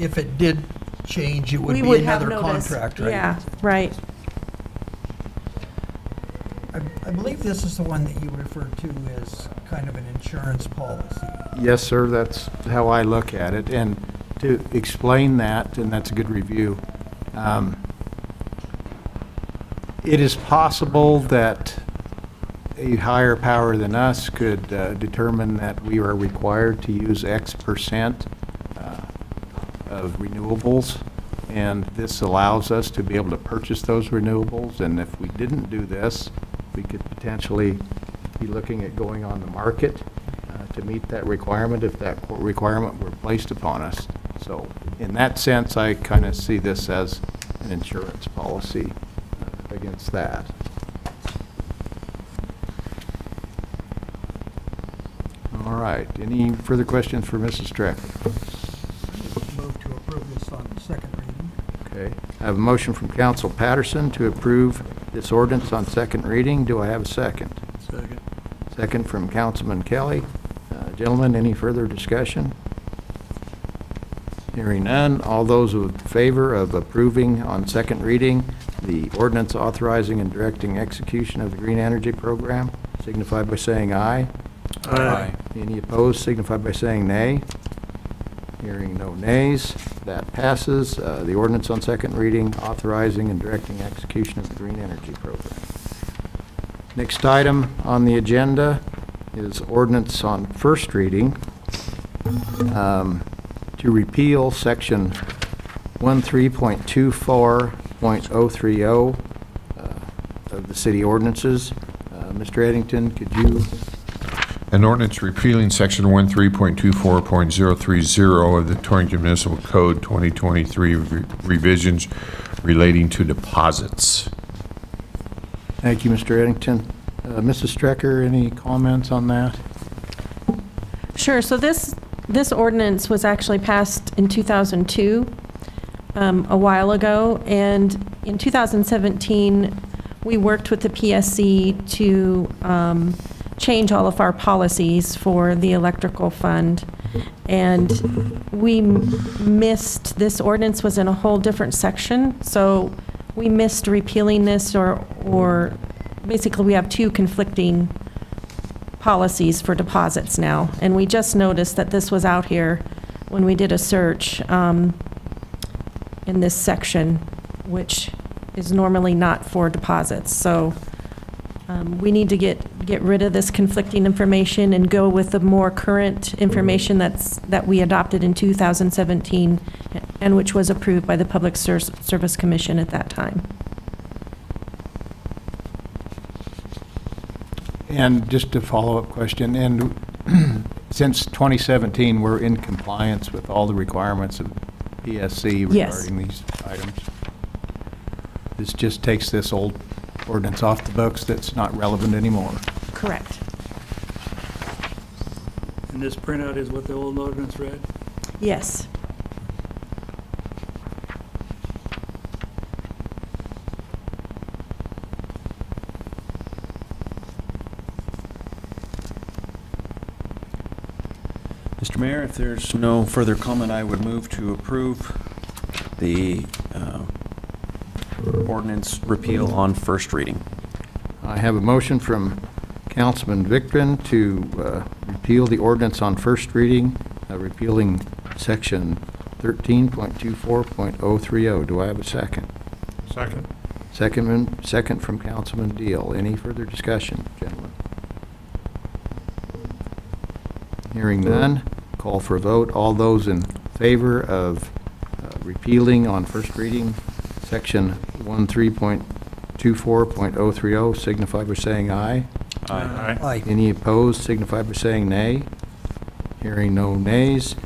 If it did change, it would We be would have another notice. contract, right? Yeah, right. I believe this is the one that you referred to as kind of an insurance policy. Yes, sir, that's how I look at it. And to explain that, and that's a good review, it is possible that a higher power than us could determine that we are required to use X percent of renewables, and this allows us to be able to purchase those renewables. And if we didn't do this, we could potentially be looking at going on the market to meet that requirement if that requirement were placed upon us. So in that sense, I kind of see this as an insurance policy against that. All right, any further questions for Mrs. Streck? Move to approve this on second reading. Okay, I have a motion from Council Patterson to approve this ordinance on second reading. Do I have a second? Second. Second from Councilman Kelly. Gentlemen, any further discussion? Hearing none, all those in favor of approving on second reading the ordinance authorizing and directing execution of the Green Energy Program signify by saying aye. Aye. Any opposed signify by saying nay. Hearing no nays, that passes. The ordinance on second reading authorizing and directing execution of the Green Energy Program. Next item on the agenda is ordinance on first reading to repeal section 13.24.030 of the city ordinances. Mr. Eddington, could you? An ordinance repealing section 13.24.030 of the Torrington Municipal Code 2023 revisions relating to deposits. Thank you, Mr. Eddington. Mrs. Strecker, any comments on that? Sure, so this ordinance was actually passed in 2002, a while ago, and in 2017, we worked with the PSC to change all of our policies for the electrical fund, and we missed, this ordinance was in a whole different section, so we missed repealing this, or basically we have two conflicting policies for deposits now, and we just noticed that this was out here when we did a search in this section, which is normally not for deposits. So we need to get rid of this conflicting information and go with the more current information that we adopted in 2017 and which was approved by the Public Service Commission at that time. And just a follow-up question, and since 2017, we're in compliance with all the requirements of PSC Yes. regarding these items? This just takes this old ordinance off the books that's not relevant anymore. Correct. And this printout is what the old ordinance read? Yes. Mr. Mayor, if there's no further comment, I would move to approve the ordinance repeal on first reading. I have a motion from Councilman Victorin to repeal the ordinance on first reading, repealing section 13.24.030. Do I have a second? Second. Second from Councilman Deal. Any further discussion, gentlemen? Hearing none, call for a vote. All those in favor of repealing on first reading section 13.24.030 signify by saying aye. Aye. Aye. Any opposed signify by saying nay. Hearing no nays,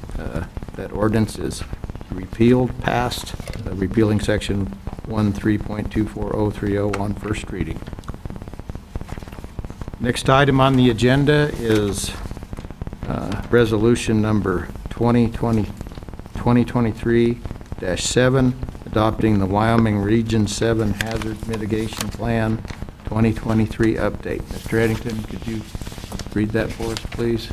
that ordinance is repealed, passed, repealing section 13.24030 on first reading. Next item on the agenda is resolution number 2023-7, adopting the Wyoming Region 7 Hazard Mitigation Plan 2023 update. Mr. Eddington, could you read that for us, please?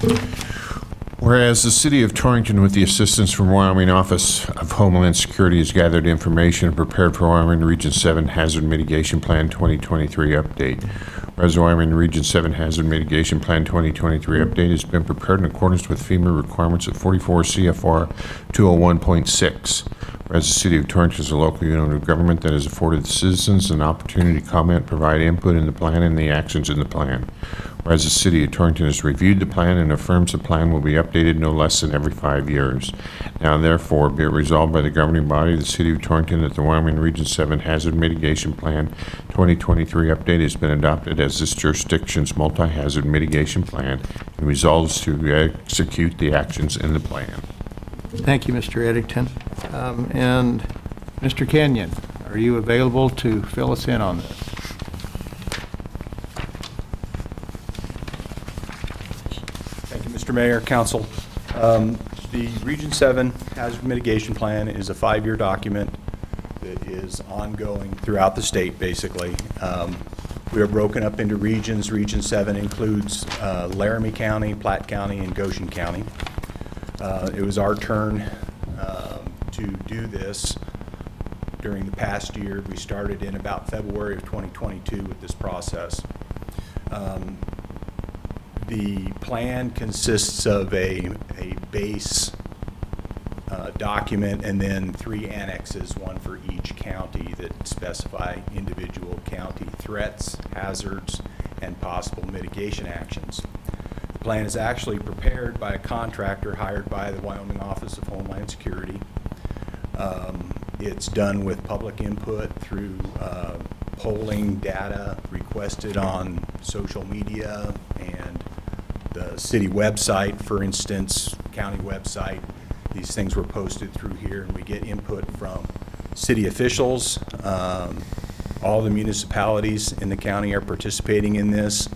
Whereas the City of Torrington, with the assistance from Wyoming Office of Homeland Security, has gathered information and prepared for Wyoming Region 7 Hazard Mitigation Plan 2023 update. Whereas the Wyoming Region 7 Hazard Mitigation Plan 2023 update has been prepared in accordance with FEMA requirements of 44 CFR 201.6. Whereas the City of Torrington is a local unit of government that has afforded the citizens an opportunity to comment, provide input in the plan and the actions in the plan. Whereas the City of Torrington has reviewed the plan and affirms the plan will be updated no less than every 5 years. Now therefore, be it resolved by the governing body of the City of Torrington that the Wyoming Region 7 Hazard Mitigation Plan 2023 update has been adopted as this jurisdiction's multi-hazard mitigation plan and resolves to execute the actions in the plan. Thank you, Mr. Eddington. And Mr. Kenyon, are you available to fill us in on this? Thank you, Mr. Mayor, Council. The Region 7 Hazard Mitigation Plan is a 5-year document that is ongoing throughout the state, basically. We are broken up into regions. Region 7 includes Laramie County, Platte County, and Goshen County. It was our turn to do this during the past year. We started in about February of 2022 with this process. The plan consists of a base document and then 3 annexes, one for each county, that specify individual county threats, hazards, and possible mitigation actions. The plan is actually prepared by a contractor hired by the Wyoming Office of Homeland Security. It's done with public input through polling data requested on social media and the city website, for instance, county website. These things were posted through here, and we get input from city officials. All the municipalities in the county are participating in this.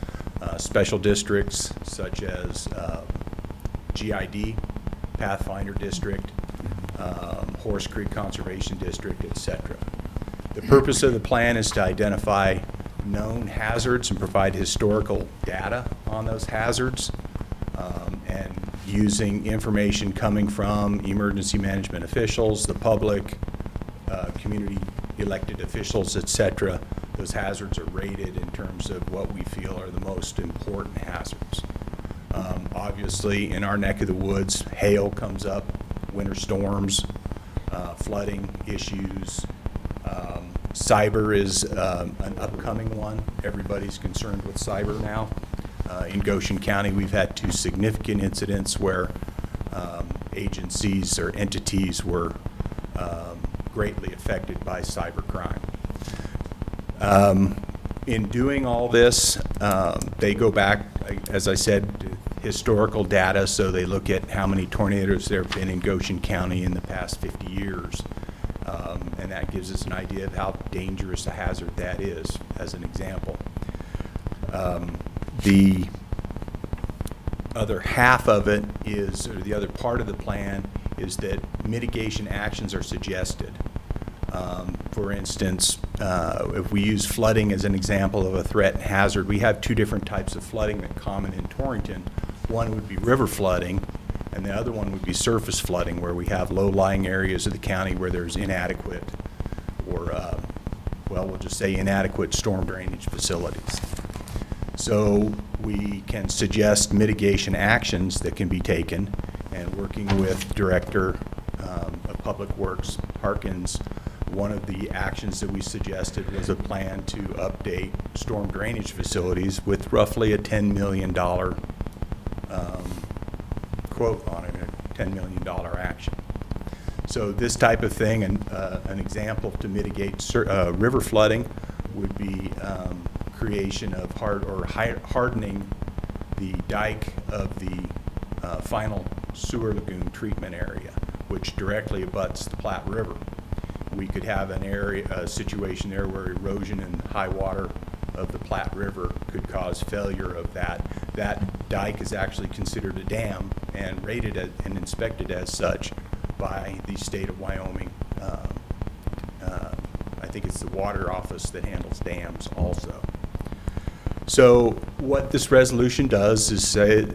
Special districts such as GID, Pathfinder District, Horse Creek Conservation District, etc. The purpose of the plan is to identify known hazards and provide historical data on those hazards, and using information coming from emergency management officials, the public, community elected officials, etc. Those hazards are rated in terms of what we feel are the most important hazards. Obviously, in our neck of the woods, hail comes up, winter storms, flooding issues. Cyber is an upcoming one. Everybody's concerned with cyber now. In Goshen County, we've had 2 significant incidents where agencies or entities were greatly affected by cybercrime. In doing all this, they go back, as I said, to historical data, so they look at how many tornadoes there have been in Goshen County in the past 50 years. And that gives us an idea of how dangerous a hazard that is, as an example. The other half of it is, or the other part of the plan, is that mitigation actions are suggested. For instance, if we use flooding as an example of a threat and hazard, we have 2 different types of flooding that are common in Torrington. One would be river flooding, and the other one would be surface flooding, where we have low-lying areas of the county where there's inadequate, or, well, we'll just say inadequate storm drainage facilities. So we can suggest mitigation actions that can be taken, and working with Director of Public Works Harkins, one of the actions that we suggested was a plan to update storm drainage facilities with roughly a $10 million quote on it, a $10 million action. So this type of thing, and an example to mitigate river flooding would be creation of hardening the dike of the final sewer lagoon treatment area, which directly abuts the Platte River. We could have a situation there where erosion and high water of the Platte River could cause failure of that. That dike is actually considered a dam and rated and inspected as such by the state of Wyoming. I think it's the water office that handles dams also. So what this resolution does is say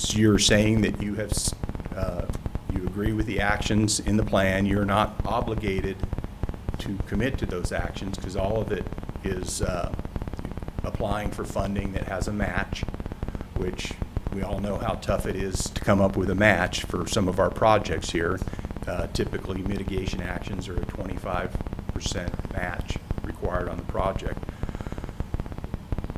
you're saying that you have you agree with the actions in the plan. You're not obligated to commit to those actions because all of it is applying for funding that has a match, which we all know how tough it is to come up with a match for some of our projects here. Typically, mitigation actions are a 25% match required on the project.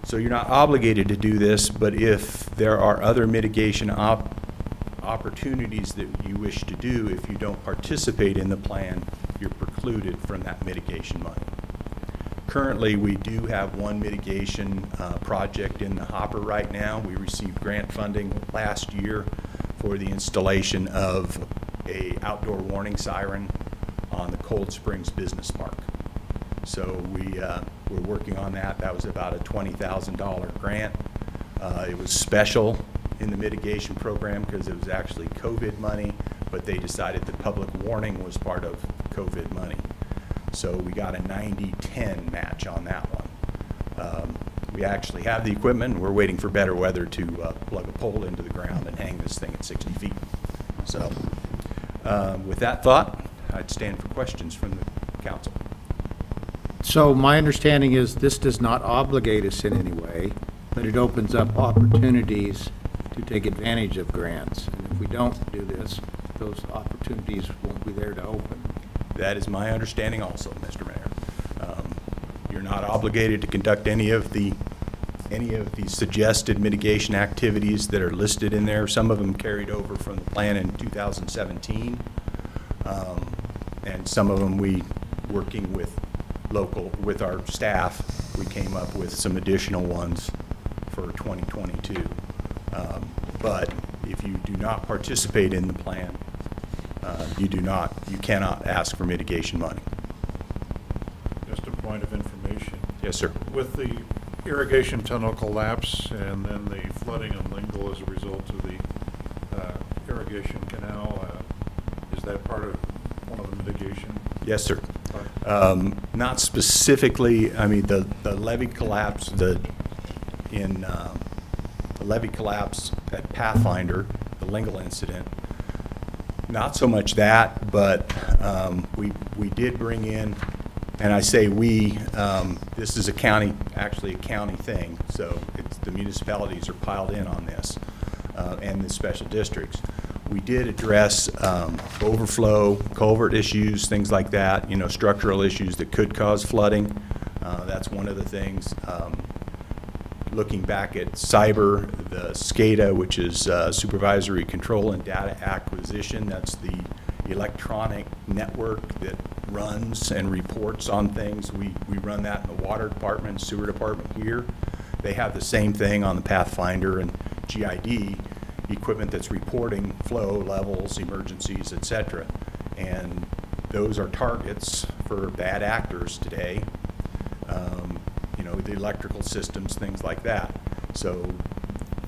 So you're not obligated to do this, but if there are other mitigation opportunities that you wish to do, if you don't participate in the plan, you're precluded from that mitigation money. Currently, we do have one mitigation project in the hopper right now. We received grant funding last year for the installation of a outdoor warning siren on the Cold Springs Business Park. So we're working on that. That was about a $20,000 grant. It was special in the mitigation program because it was actually COVID money, but they decided that public warning was part of COVID money. So we got a 90-10 match on that one. We actually have the equipment. We're waiting for better weather to plug a pole into the ground and hang this thing at 60 feet. So with that thought, I'd stand for questions from the council. So my understanding is this does not obligate us in any way, but it opens up opportunities to take advantage of grants. And if we don't do this, those opportunities won't be there to open. That is my understanding also, Mr. Mayor. You're not obligated to conduct any of the suggested mitigation activities that are listed in there. Some of them carried over from the plan in 2017, and some of them we, working with our staff, we came up with some additional ones for 2022. But if you do not participate in the plan, you cannot ask for mitigation money. Just a point of information. Yes, sir. With the irrigation tunnel collapse and then the flooding on Lingle as a result of the irrigation canal, is that part of one of the mitigation? Yes, sir. Not specifically. I mean, the levee collapse, the levee collapse at Pathfinder, the Lingle incident. Not so much that, but we did bring in, and I say we, this is actually a county thing, so the municipalities are piled in on this, and the special districts. We did address overflow, culvert issues, things like that, structural issues that could cause flooding. That's one of the things. Looking back at cyber, the SCADA, which is Supervisory Control and Data Acquisition, that's the electronic network that runs and reports on things. We run that in the water department, sewer department here. They have the same thing on the Pathfinder and GID equipment that's reporting flow levels, emergencies, etc. And those are targets for bad actors today. The electrical systems, things like that. So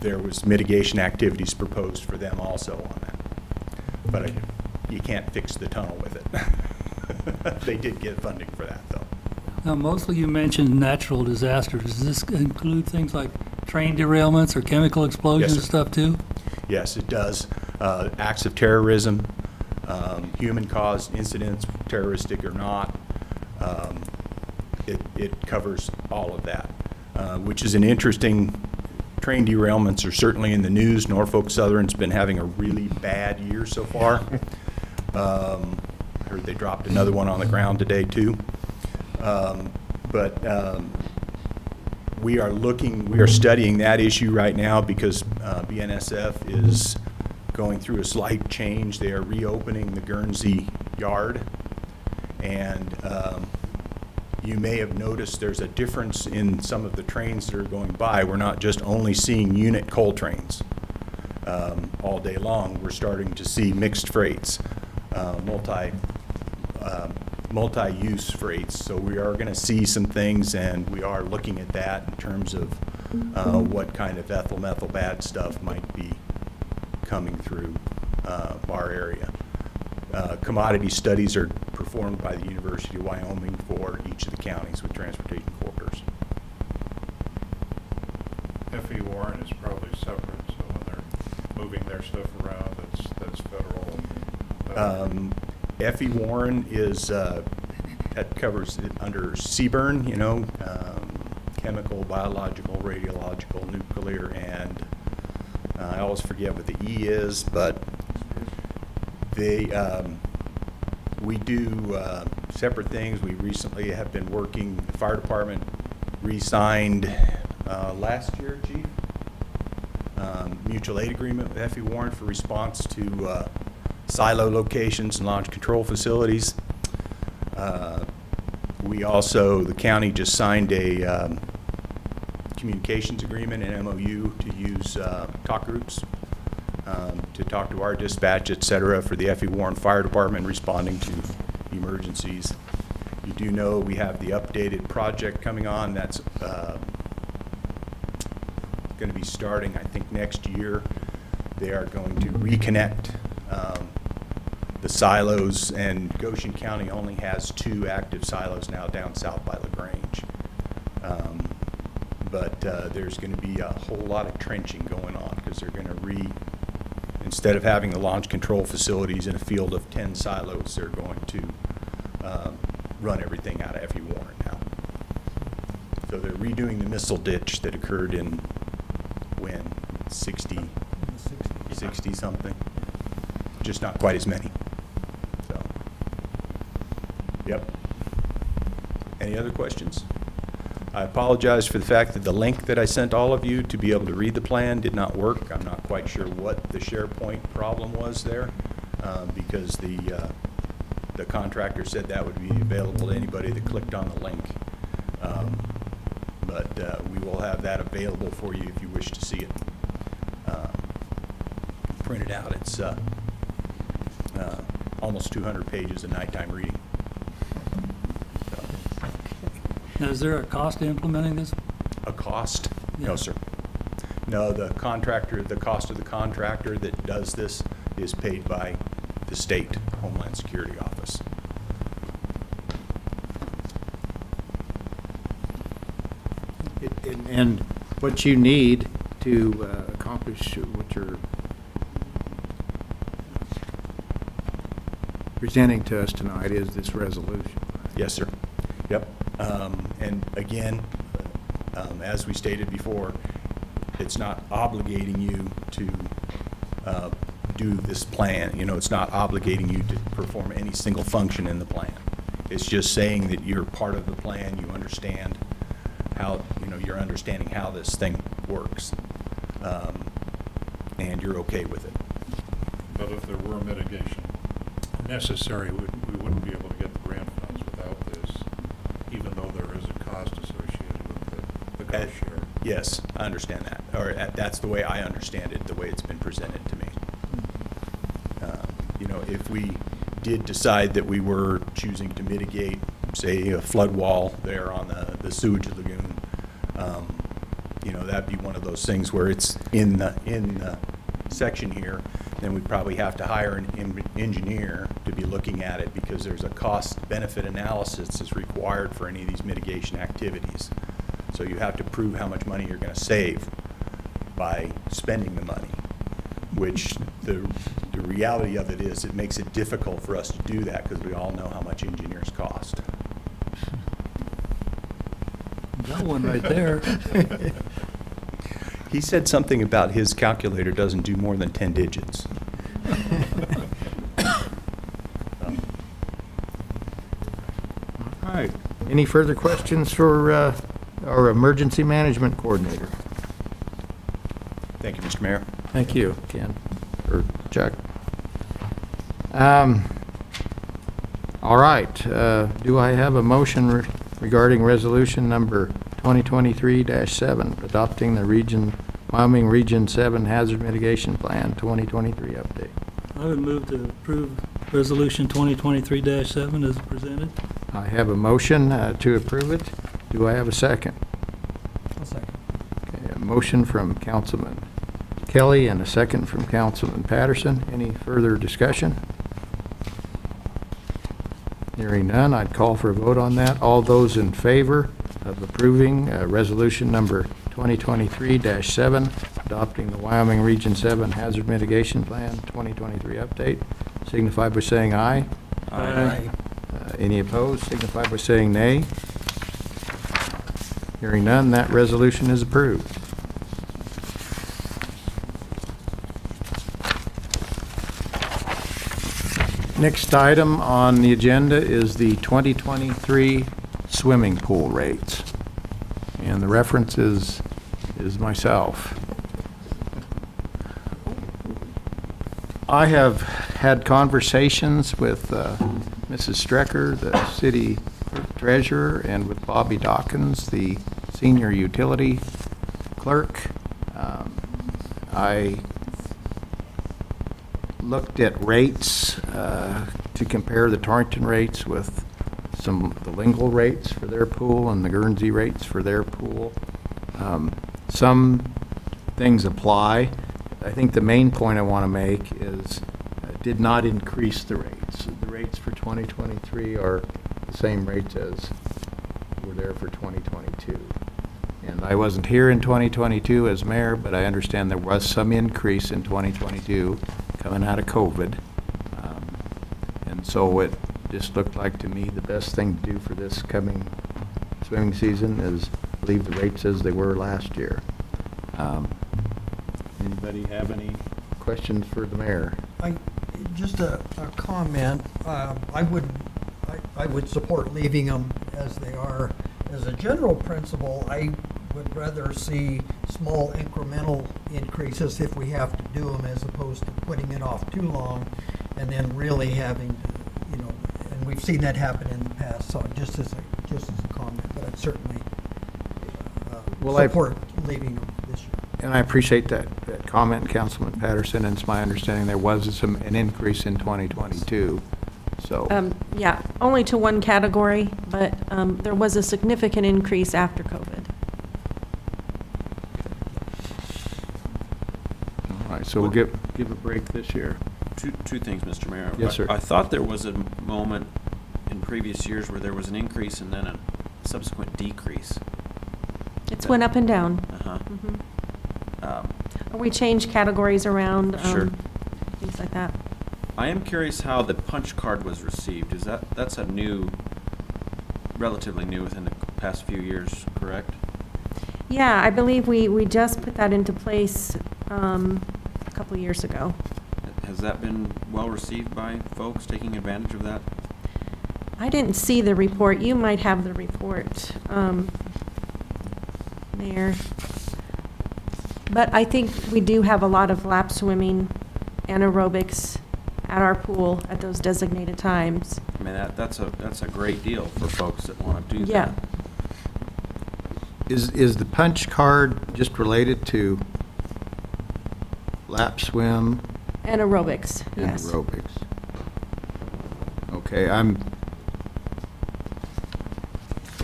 there was mitigation activities proposed for them also on that. But you can't fix the tunnel with it. They did get funding for that, though. Now, mostly you mentioned natural disasters. Does this include things like train derailments or chemical explosions and stuff too? Yes, it does. Acts of terrorism, human-caused incidents, terroristic or not. It covers all of that. which is an interesting. Train derailments are certainly in the news. Norfolk Southern's been having a really bad year so far. I heard they dropped another one on the ground today too. We are studying that issue right now because BNSF is going through a slight change. They are reopening the Guernsey yard, and you may have noticed there's a difference in some of the trains that are going by. We're not just only seeing unit coal trains all day long. We're starting to see mixed freights, multi-use freights. So we are going to see some things, and we are looking at that in terms of what kind of ethyl methyl bad stuff might be coming through our area. Commodity studies are performed by the University of Wyoming for each of the counties with transportation corridors. F.E. Warren is probably separate, so when they're moving their stuff around, that's federal. F.E. Warren is, that covers it under CBRN, you know, chemical, biological, radiological, nuclear, and I always forget what the E is, but we do separate things. We recently have been working, the fire department re-signed last year, Chief, mutual aid agreement with F.E. Warren for response to silo locations and launch control facilities. We also, the county just signed a communications agreement, an MOU, to use talk groups to talk to our dispatch, et cetera, for the F.E. Warren Fire Department responding to emergencies. You do know we have the updated project coming on. That's going to be starting, I think, next year. They are going to reconnect the silos, and Goshen County only has 2 active silos now down south by LaGrange. But there's going to be a whole lot of trenching going on because they're going to instead of having the launch control facilities in a field of 10 silos, they're going to run everything out of F.E. Warren now. So they're redoing the missile ditch that occurred in, when, 60 something? Just not quite as many. So, yep. Any other questions? I apologize for the fact that the link that I sent all of you to be able to read the plan did not work. I'm not quite sure what the SharePoint problem was there because the contractor said that would be available to anybody that clicked on the link. But we will have that available for you if you wish to see it printed out. It's almost 200 pages of nighttime reading. Now, is there a cost to implementing this? A cost? Yeah. No, sir. No, the cost of the contractor that does this is paid by the state Homeland Security Office. And what you need to accomplish what you're presenting to us tonight is this resolution. Yes, sir. Yep. And again, as we stated before, it's not obligating you to do this plan. You know, it's not obligating you to perform any single function in the plan. It's just saying that you're part of the plan, you understand how, you know, you're understanding how this thing works, and you're okay with it. But if there were mitigation necessary, we wouldn't be able to get the grant funds without this, even though there is a cost associated with the cost share. Yes, I understand that. Or that's the way I understand it, the way it's been presented to me. You know, if we did decide that we were choosing to mitigate, say, a flood wall there on the sewage lagoon, you know, that'd be one of those things where it's in the section here, then we'd probably have to hire an engineer to be looking at it because there's a cost-benefit analysis that's required for any of these mitigation activities. So you have to prove how much money you're going to save by spending the money, which the reality of it is it makes it difficult for us to do that because we all know how much engineers cost. Got one right there. He said something about his calculator doesn't do more than 10 digits. All right. Any further questions for our emergency management coordinator? Thank you, Mr. Mayor. Thank you, Ken, or Chuck. All right, do I have a motion regarding resolution number 2023-7, adopting the Wyoming Region 7 Hazard Mitigation Plan 2023 update? I would move to approve Resolution 2023-7 as presented. I have a motion to approve it. Do I have a second? I'll second. Okay, a motion from Councilman Kelly and a second from Councilman Patterson. Any further discussion? Hearing none, I'd call for a vote on that. All those in favor of approving resolution number 2023-7, adopting the Wyoming Region 7 Hazard Mitigation Plan 2023 update, signify by saying aye. Aye. Any opposed, signify by saying nay. Hearing none, that resolution is approved. Next item on the agenda is the 2023 swimming pool rates. And the reference is myself. I have had conversations with Mrs. Strecker, the city treasurer, and with Bobby Dawkins, the senior utility clerk. I looked at rates to compare the Torrington rates with the Lingle rates for their pool and the Guernsey rates for their pool. Some things apply. I think the main point I want to make is did not increase the rates. The rates for 2023 are the same rates as were there for 2022. And I wasn't here in 2022 as mayor, but I understand there was some increase in 2022 coming out of COVID. And so it just looked like to me the best thing to do for this coming swimming season is leave the rates as they were last year. Anybody have any questions for the mayor? Just a comment. I would support leaving them as they are. As a general principle, I would rather see small incremental increases if we have to do them, as opposed to putting it off too long and then really having to, and we've seen that happen in the past. So just as a comment, but I'd certainly support leaving them this year. And I appreciate that comment, Councilman Patterson, and it's my understanding there was an increase in 2022, so. Yeah, only to one category, but there was a significant increase after COVID. All right, so we'll give a break this year. Two things, Mr. Mayor. Yes, sir. I thought there was a moment in previous years where there was an increase and then a subsequent decrease. It's went up and down. Uh-huh. Mhm. We changed categories around, Sure. things like that. I am curious how the punch card was received. That's a relatively new within the past few years, correct? Yeah, I believe we just put that into place a couple years ago. Has that been well received by folks taking advantage of that? I didn't see the report. You might have the report, Mayor. But I think we do have a lot of lap swimming and aerobics at our pool at those designated times. I mean, that's a great deal for folks that want to do Yeah. that. Is the punch card just related to lap swim And aerobics, and yes. aerobics? Okay,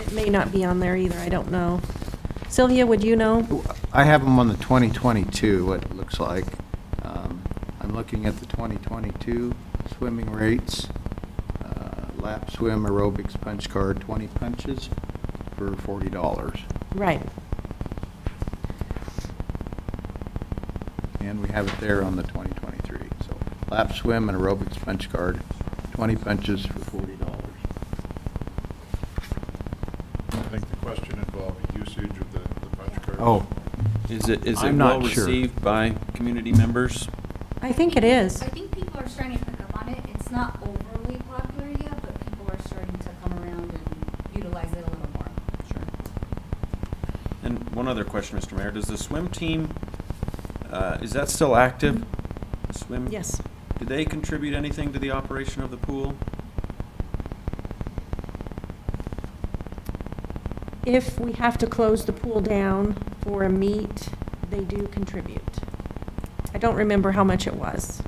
It may not be on there either, I don't know. Sylvia, would you know? I have them on the 2022, what it looks like. I'm looking at the 2022 swimming rates. Lap swim, aerobics punch card, 20 punches for $40. Right. And we have it there on the 2023. So lap swim and aerobics punch card, 20 punches for $40. I think the question involved use Oh, Is it I'm well not sure. received by community members? I think it is. I think people are starting to pick up on it. It's not overly popular yet, but people are starting to come around and utilize it a little more. Sure. And one other question, Mr. Mayor. Does the swim team, is that still active? The swim? Yes. Do they contribute anything to the operation of the pool? If we have to close the pool down for a meet, they do contribute. I don't remember how much it was.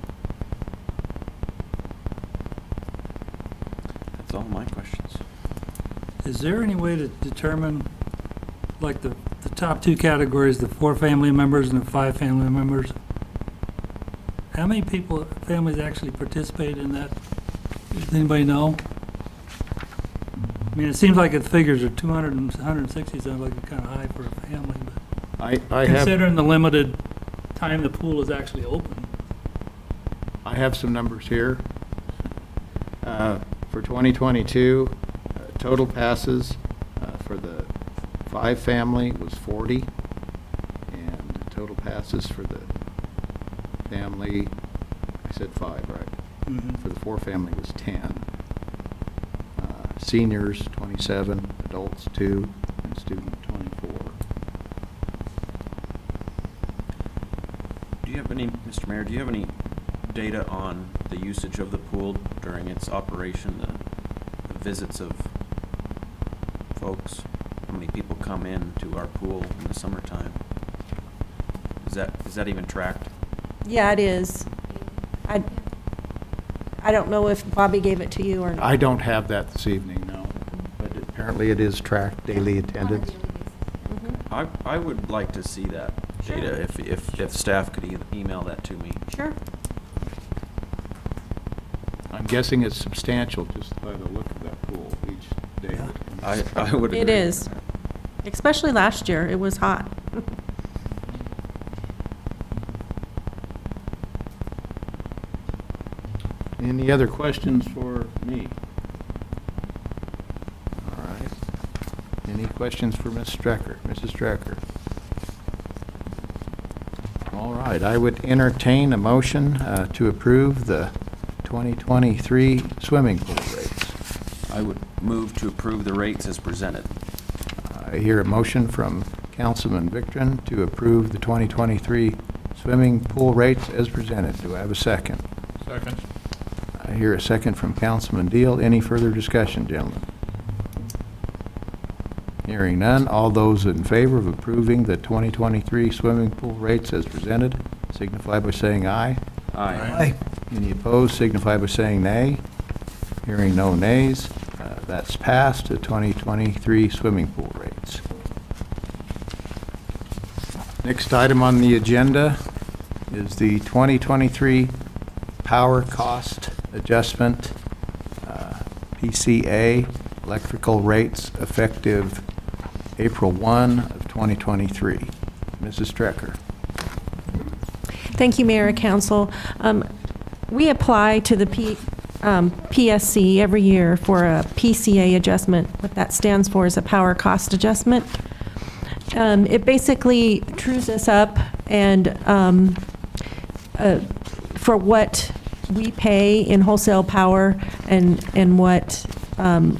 That's all my questions. Is there any way to determine, like the top two categories, the 4 family members and the 5 family members? How many families actually participate in that? Does anybody know? I mean, it seems like the figures are 200 and 160, sounds like kind of high for a family, but I have, considering the limited time the pool is actually open. I have some numbers here. For 2022, total passes for the 5 family was 40, and total passes for the family, I said 5, right? For the 4 family was 10. Seniors, 27, adults, 2, and student, 24. Do you have any, Mr. Mayor, do you have any data on the usage of the pool during its operation, the visits of folks? How many people come in to our pool in the summertime? Is that even tracked? Yeah, it is. I don't know if Bobby gave it to you or not. I don't have that this evening, no, but apparently it is tracked, daily On a attendance. daily basis. I would like to see that data if staff could email that to me. Sure. I'm guessing it's substantial just by the look of that pool each day. I would agree. It is. Especially last year, it was hot. Any other questions for me? All right. Any questions for Ms. Strecker? Mrs. Strecker? All right, I would entertain a motion to approve the 2023 swimming pool rates. I would move to approve the rates as presented. I hear a motion from Councilman Victron to approve the 2023 swimming pool rates as presented. Do I have a second? Second. I hear a second from Councilman Deal. Any further discussion, gentlemen? Hearing none, all those in favor of approving the 2023 swimming pool rates as presented signify by saying aye. Aye. Any opposed signify by saying nay. Hearing no nays, that's passed, the 2023 swimming pool rates. Next item on the agenda is the 2023 power cost adjustment, PCA, electrical rates effective April 1 of 2023. Mrs. Strecker. Thank you, Mayor and Council. We apply to the PSC every year for a PCA adjustment. What that stands for is a power cost adjustment. It basically trues us up and for what we pay in wholesale power and what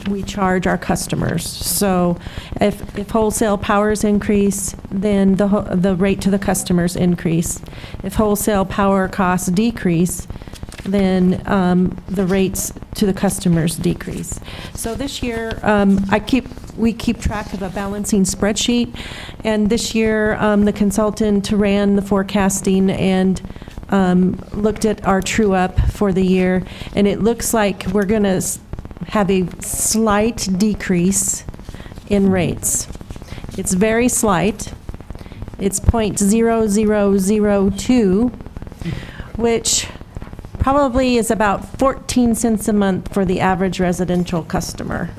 we charge our customers. So if wholesale powers increase, then the rate to the customers increase. If wholesale power costs decrease, then the rates to the customers decrease. So this year, we keep track of a balancing spreadsheet, and this year the consultant ran the forecasting and looked at our true up for the year, and it looks like we're going to have a slight decrease in rates. It's very slight. It's 0.0002, which probably is about 14 cents a month for the average residential customer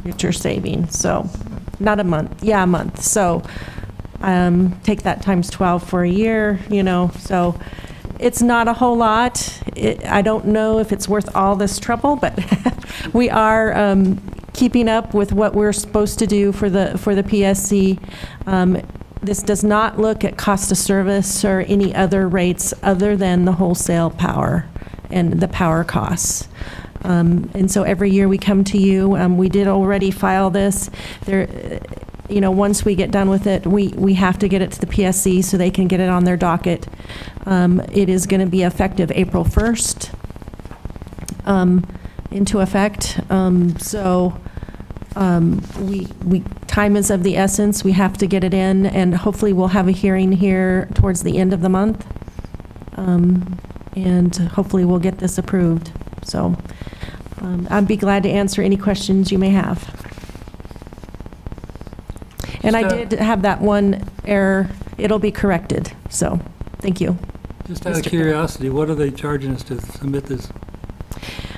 that you're saving. So, not a month, yeah, a month. So, take that times 12 for a year, so it's not a whole lot. I don't know if it's worth all this trouble, but we are keeping up with what we're supposed to do for the PSC. this does not look at cost of service or any other rates other than the wholesale power and the power costs. And so every year we come to you. We did already file this. There, once we get done with it, we have to get it to the PSC so they can get it on their docket. It is going to be effective April 1st, into effect. Time is of the essence. We have to get it in, and hopefully we'll have a hearing here towards the end of the month. And hopefully we'll get this approved. So I'd be glad to answer any questions you may have. And I did have that one error. It'll be corrected. So thank you. Just out of Mr. curiosity, what are they charging us to submit this?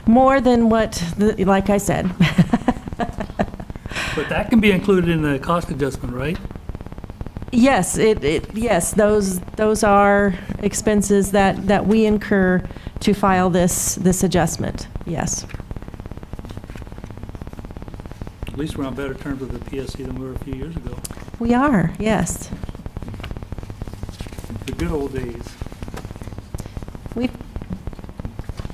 More than what, like I said. But that can be included in the cost adjustment, right? Yes, yes, those are expenses that we incur to file this adjustment, yes. At least we're on better terms with the PSC than we were a few years ago. We are, yes. The good old days.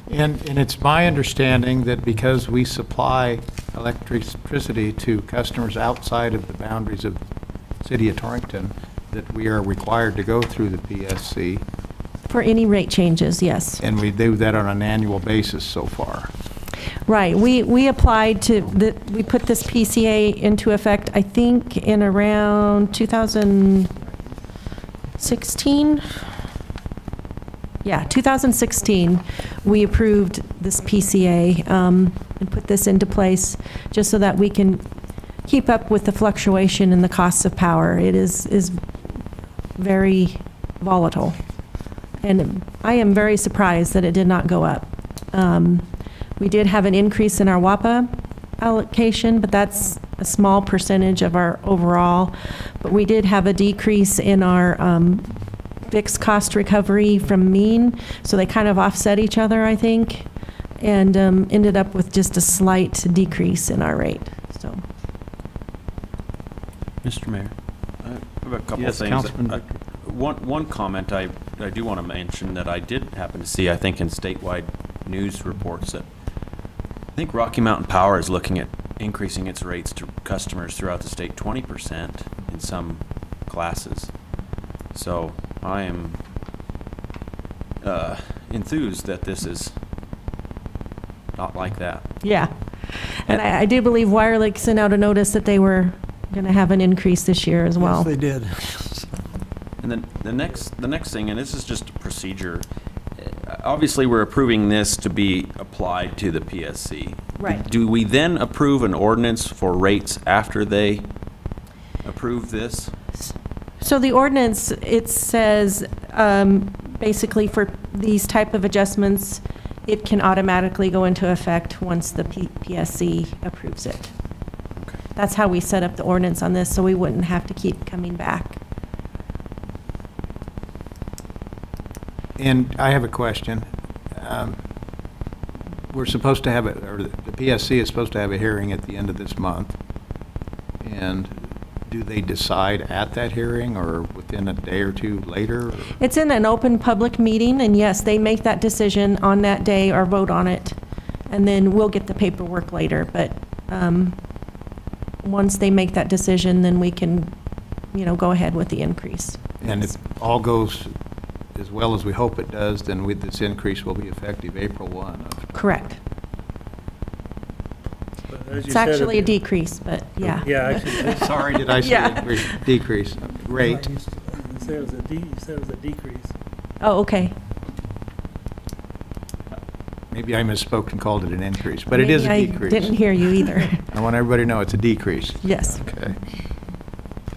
And it's my understanding that because we supply electricity to customers outside of the boundaries of the city of Torrington, that we are required to go through the PSC, For any rate changes, yes. and we do that on an annual basis so far. Right, we applied to, we put this PCA into effect, I think, in around 2016? Yeah, 2016, we approved this PCA and put this into place just so that we can keep up with the fluctuation in the costs of power. It is very volatile. And I am very surprised that it did not go up. We did have an increase in our WAPA allocation, but that's a small percentage of our overall. But we did have a decrease in our fixed cost recovery from mean, so they kind of offset each other, I think, and ended up with just a slight decrease in our rate, so. Mr. Mayor, I have a couple of Yes, things. Councilman. One comment I do want to mention that I did happen to see, I think, in statewide news reports, that I think Rocky Mountain Power is looking at increasing its rates to customers throughout the state 20% in some classes. So I am enthused that this is not like that. Yeah. And I do believe WireLink sent out a notice that they were going to have an increase this year as well. Yes, they did. And then the next thing, and this is just a procedure, obviously we're approving this to be applied to the PSC. Right. Do we then approve an ordinance for rates after they approve this? So the ordinance, it says, basically for these type of adjustments, it can automatically go into effect once the PSC approves it. Okay. That's how we set up the ordinance on this, so we wouldn't have to keep coming back. And I have a question. We're supposed to have or the PSC is supposed to have a hearing at the end of this month. And do they decide at that hearing or within a day or two later? Or? It's in an open public meeting, and yes, they make that decision on that day or vote on it. And then we'll get the paperwork later, but once they make that decision, then we can, go ahead with the increase. And if all goes as well as we hope it does, then with this increase will be effective April 1. Correct. But as you It's said, actually a decrease, but yeah. Yeah, actually, Sorry, did I say Yeah. decrease? Rate. you said it was a decrease. Oh, okay. Maybe I misspoke and called it an increase, but it is a Maybe decrease. I didn't hear you either. I want everybody to know it's a decrease. Yes. Okay.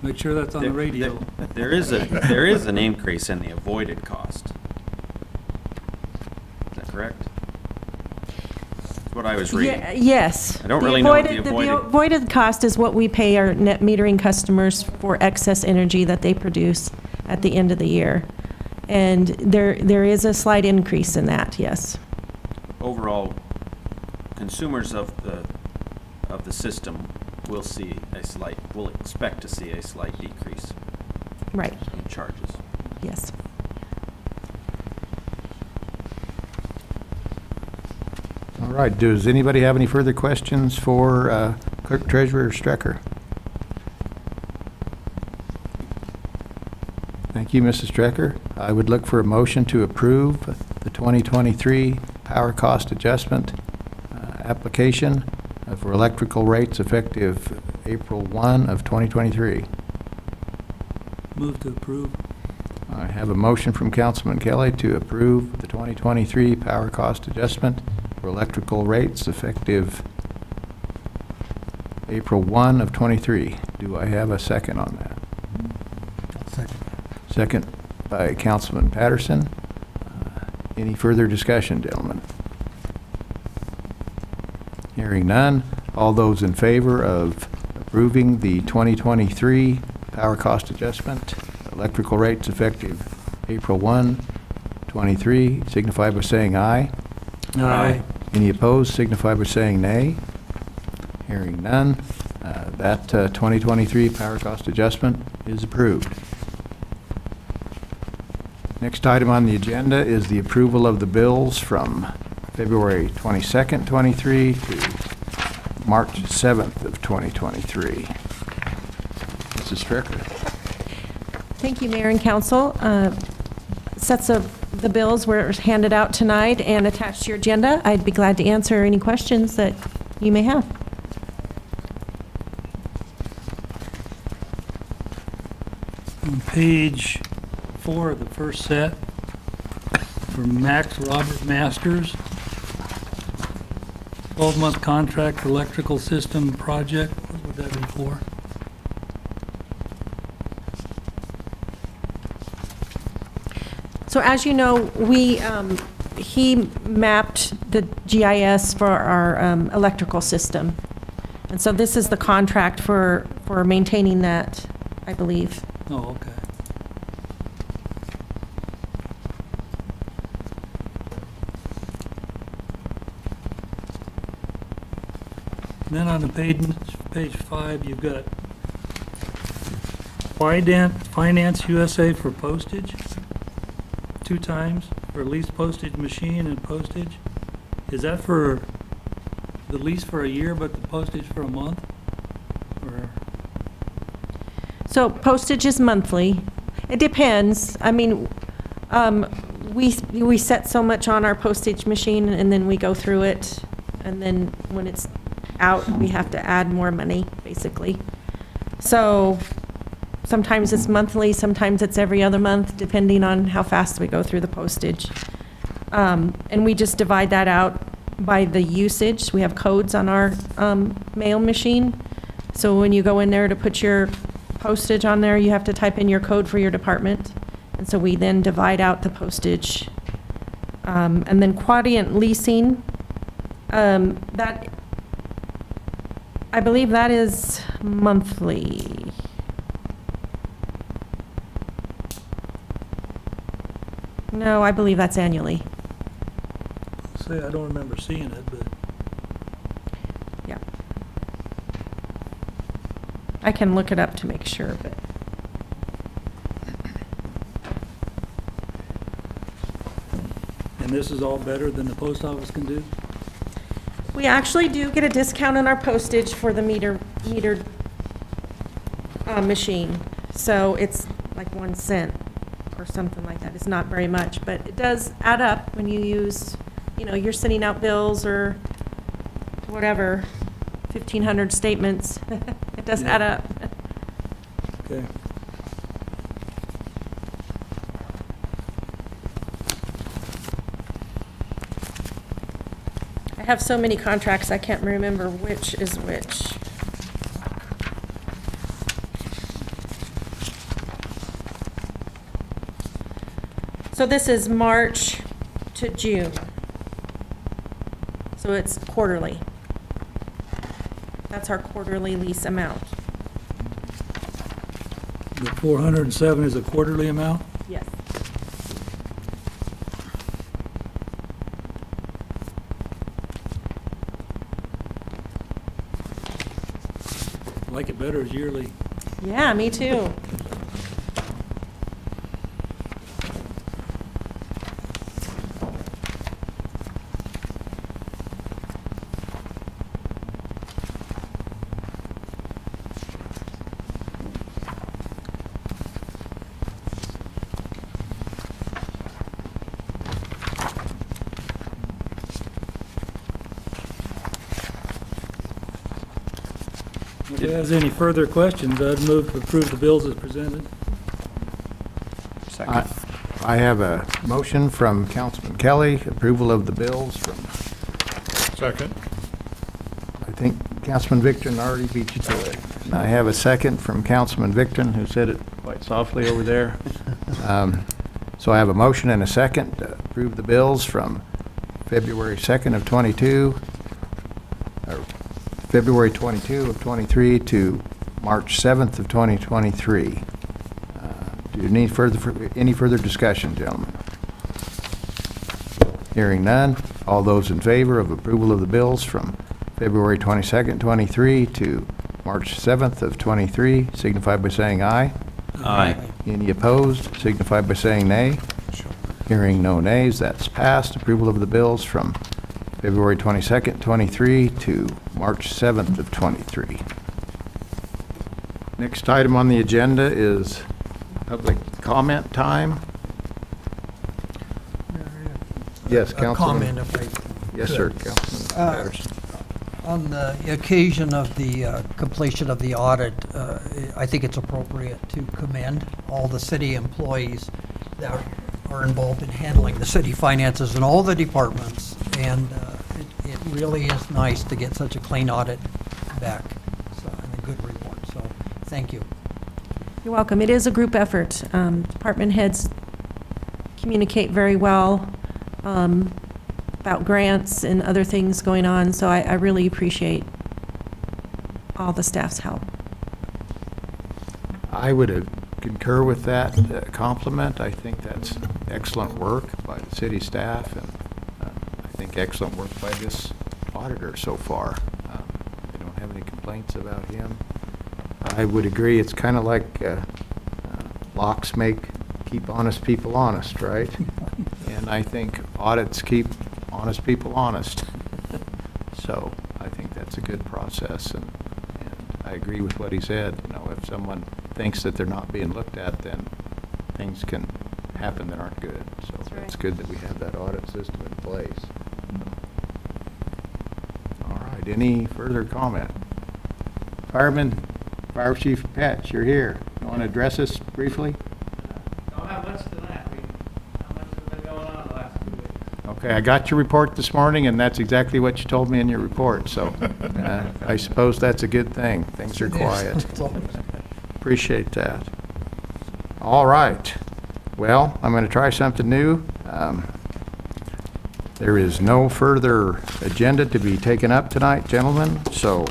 Make sure that's on the radio. There is an increase in the avoided cost. Is that correct? That's what I was reading. Yes. I don't really know what the The avoided- avoided cost is what we pay our net metering customers for excess energy that they produce at the end of the year. And there is a slight increase in that, yes. Overall, consumers of the system will expect to see a slight decrease. Right, charges. yes. All right, does anybody have any further questions for Clerk Treasurer Strecker? Thank you, Mrs. Strecker. I would look for a motion to approve the 2023 power cost adjustment application for electrical rates effective April 1 of 2023. Move to approve. I have a motion from Councilman Kelly to approve the 2023 power cost adjustment for electrical rates effective April 1 of '23. Do I have a second on that? Second. Second by Councilman Patterson. Any further discussion, gentlemen? Hearing none. All those in favor of approving the 2023 power cost adjustment, electrical rates effective April 1, '23, signify by saying aye. Aye. Any opposed, signify by saying nay. Hearing none, that 2023 power cost adjustment is approved. Next item on the agenda is the approval of the bills from February 22nd, '23 to March 7th of 2023. Mrs. Stricker. Thank you, Mayor and Council. Sets of the bills were handed out tonight and attached to your agenda. I'd be glad to answer any questions that you may have. On page 4 of the first set, for Max Robert Masters, 12-month contract for electrical system project. What would that be for? So as you know, he mapped the GIS for our electrical system. And so this is the contract for maintaining that, I believe. Oh, okay. And then on the page 5, you've got Finance USA for postage, 2 times, for lease postage machine and postage. Is that for the lease for a year, but the postage for a month? Or, So postage is monthly. It depends. I mean, we set so much on our postage machine and then we go through it. And then when it's out, we have to add more money, basically. So sometimes it's monthly, sometimes it's every other month, depending on how fast we go through the postage. And we just divide that out by the usage. We have codes on our mail machine. So when you go in there to put your postage on there, you have to type in your code for your department. And so we then divide out the postage. And then Quadient leasing, that, I believe that is monthly. No, I believe that's annually. say, I don't remember seeing it, but Yeah. I can look it up to make sure, but. and this is all better than the post office can do? We actually do get a discount on our postage for the metered machine. So it's like 1 cent or something like that. It's not very much, but it does add up when you use, you're sending out bills or whatever, 1,500 statements. It does Yeah. add up. Okay. I have so many contracts, I can't remember which is which. So this is March to June. So it's quarterly. That's our quarterly lease amount. The 407 is a quarterly amount? Yes. I like it better as yearly. Yeah, me too. If there's any further questions, I'd move to approve the bills as presented. I have a motion from Councilman Kelly, approval of the bills from, Second. I think Councilman Victor already beat you to it. And I have a second from Councilman Victor, who said it quite softly over there. So I have a motion and a second to approve the bills from February 2nd of 22, or February 22 of 23 to March 7th of 2023. Do you need any further discussion, gentlemen? Hearing none. All those in favor of approval of the bills from February 22nd, 23 to March 7th of 23 signify by saying aye. Aye. Any opposed signify by saying nay. Hearing no nays, that's passed. Approval of the bills from February 22nd, 23 to March 7th of 23. Next item on the agenda is public comment time. Yes, A Councilman. comment if I Yes, sir, Councilman Patterson. On the occasion of the completion of the audit, I think it's appropriate to commend all the city employees that are involved in handling the city finances in all the departments. And it really is nice to get such a clean audit back, and a good report. So, thank you. You're welcome. It is a group effort. Department heads communicate very well about grants and other things going on, so I really appreciate all the staff's help. I would concur with that compliment. I think that's excellent work by the city staff, and I think excellent work by this auditor so far. I don't have any complaints about him. I would agree, it's kind of like locks keep honest people honest, right? And I think audits keep honest people honest. So I think that's a good process, and I agree with what he said. You know, if someone thinks that they're not being looked at, then things can happen that aren't good. So That's right. it's good that we have that audit system in place. All right, any further comment? Fire Chief Patch, you're here. You want to address us briefly? Don't have much to that. How much has been going on the last 2 weeks? Okay, I got your report this morning, and that's exactly what you told me in your report, so I suppose that's a good thing. Things are quiet. Appreciate that. All right. Well, I'm going to try something new. There is no further agenda to be taken up tonight, gentlemen, so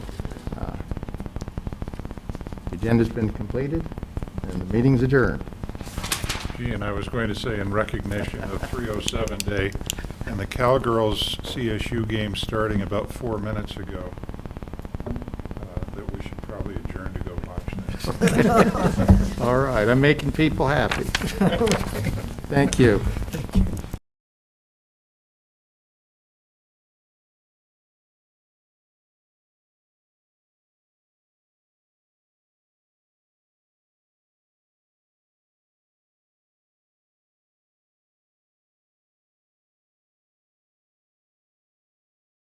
the agenda's been completed, and the meeting's adjourned. Gee, and I was going to say in recognition of 307 Day and the Cowgirls CSU game starting about 4 minutes ago, that we should probably adjourn to go watch that. All right, I'm making people happy. Thank you.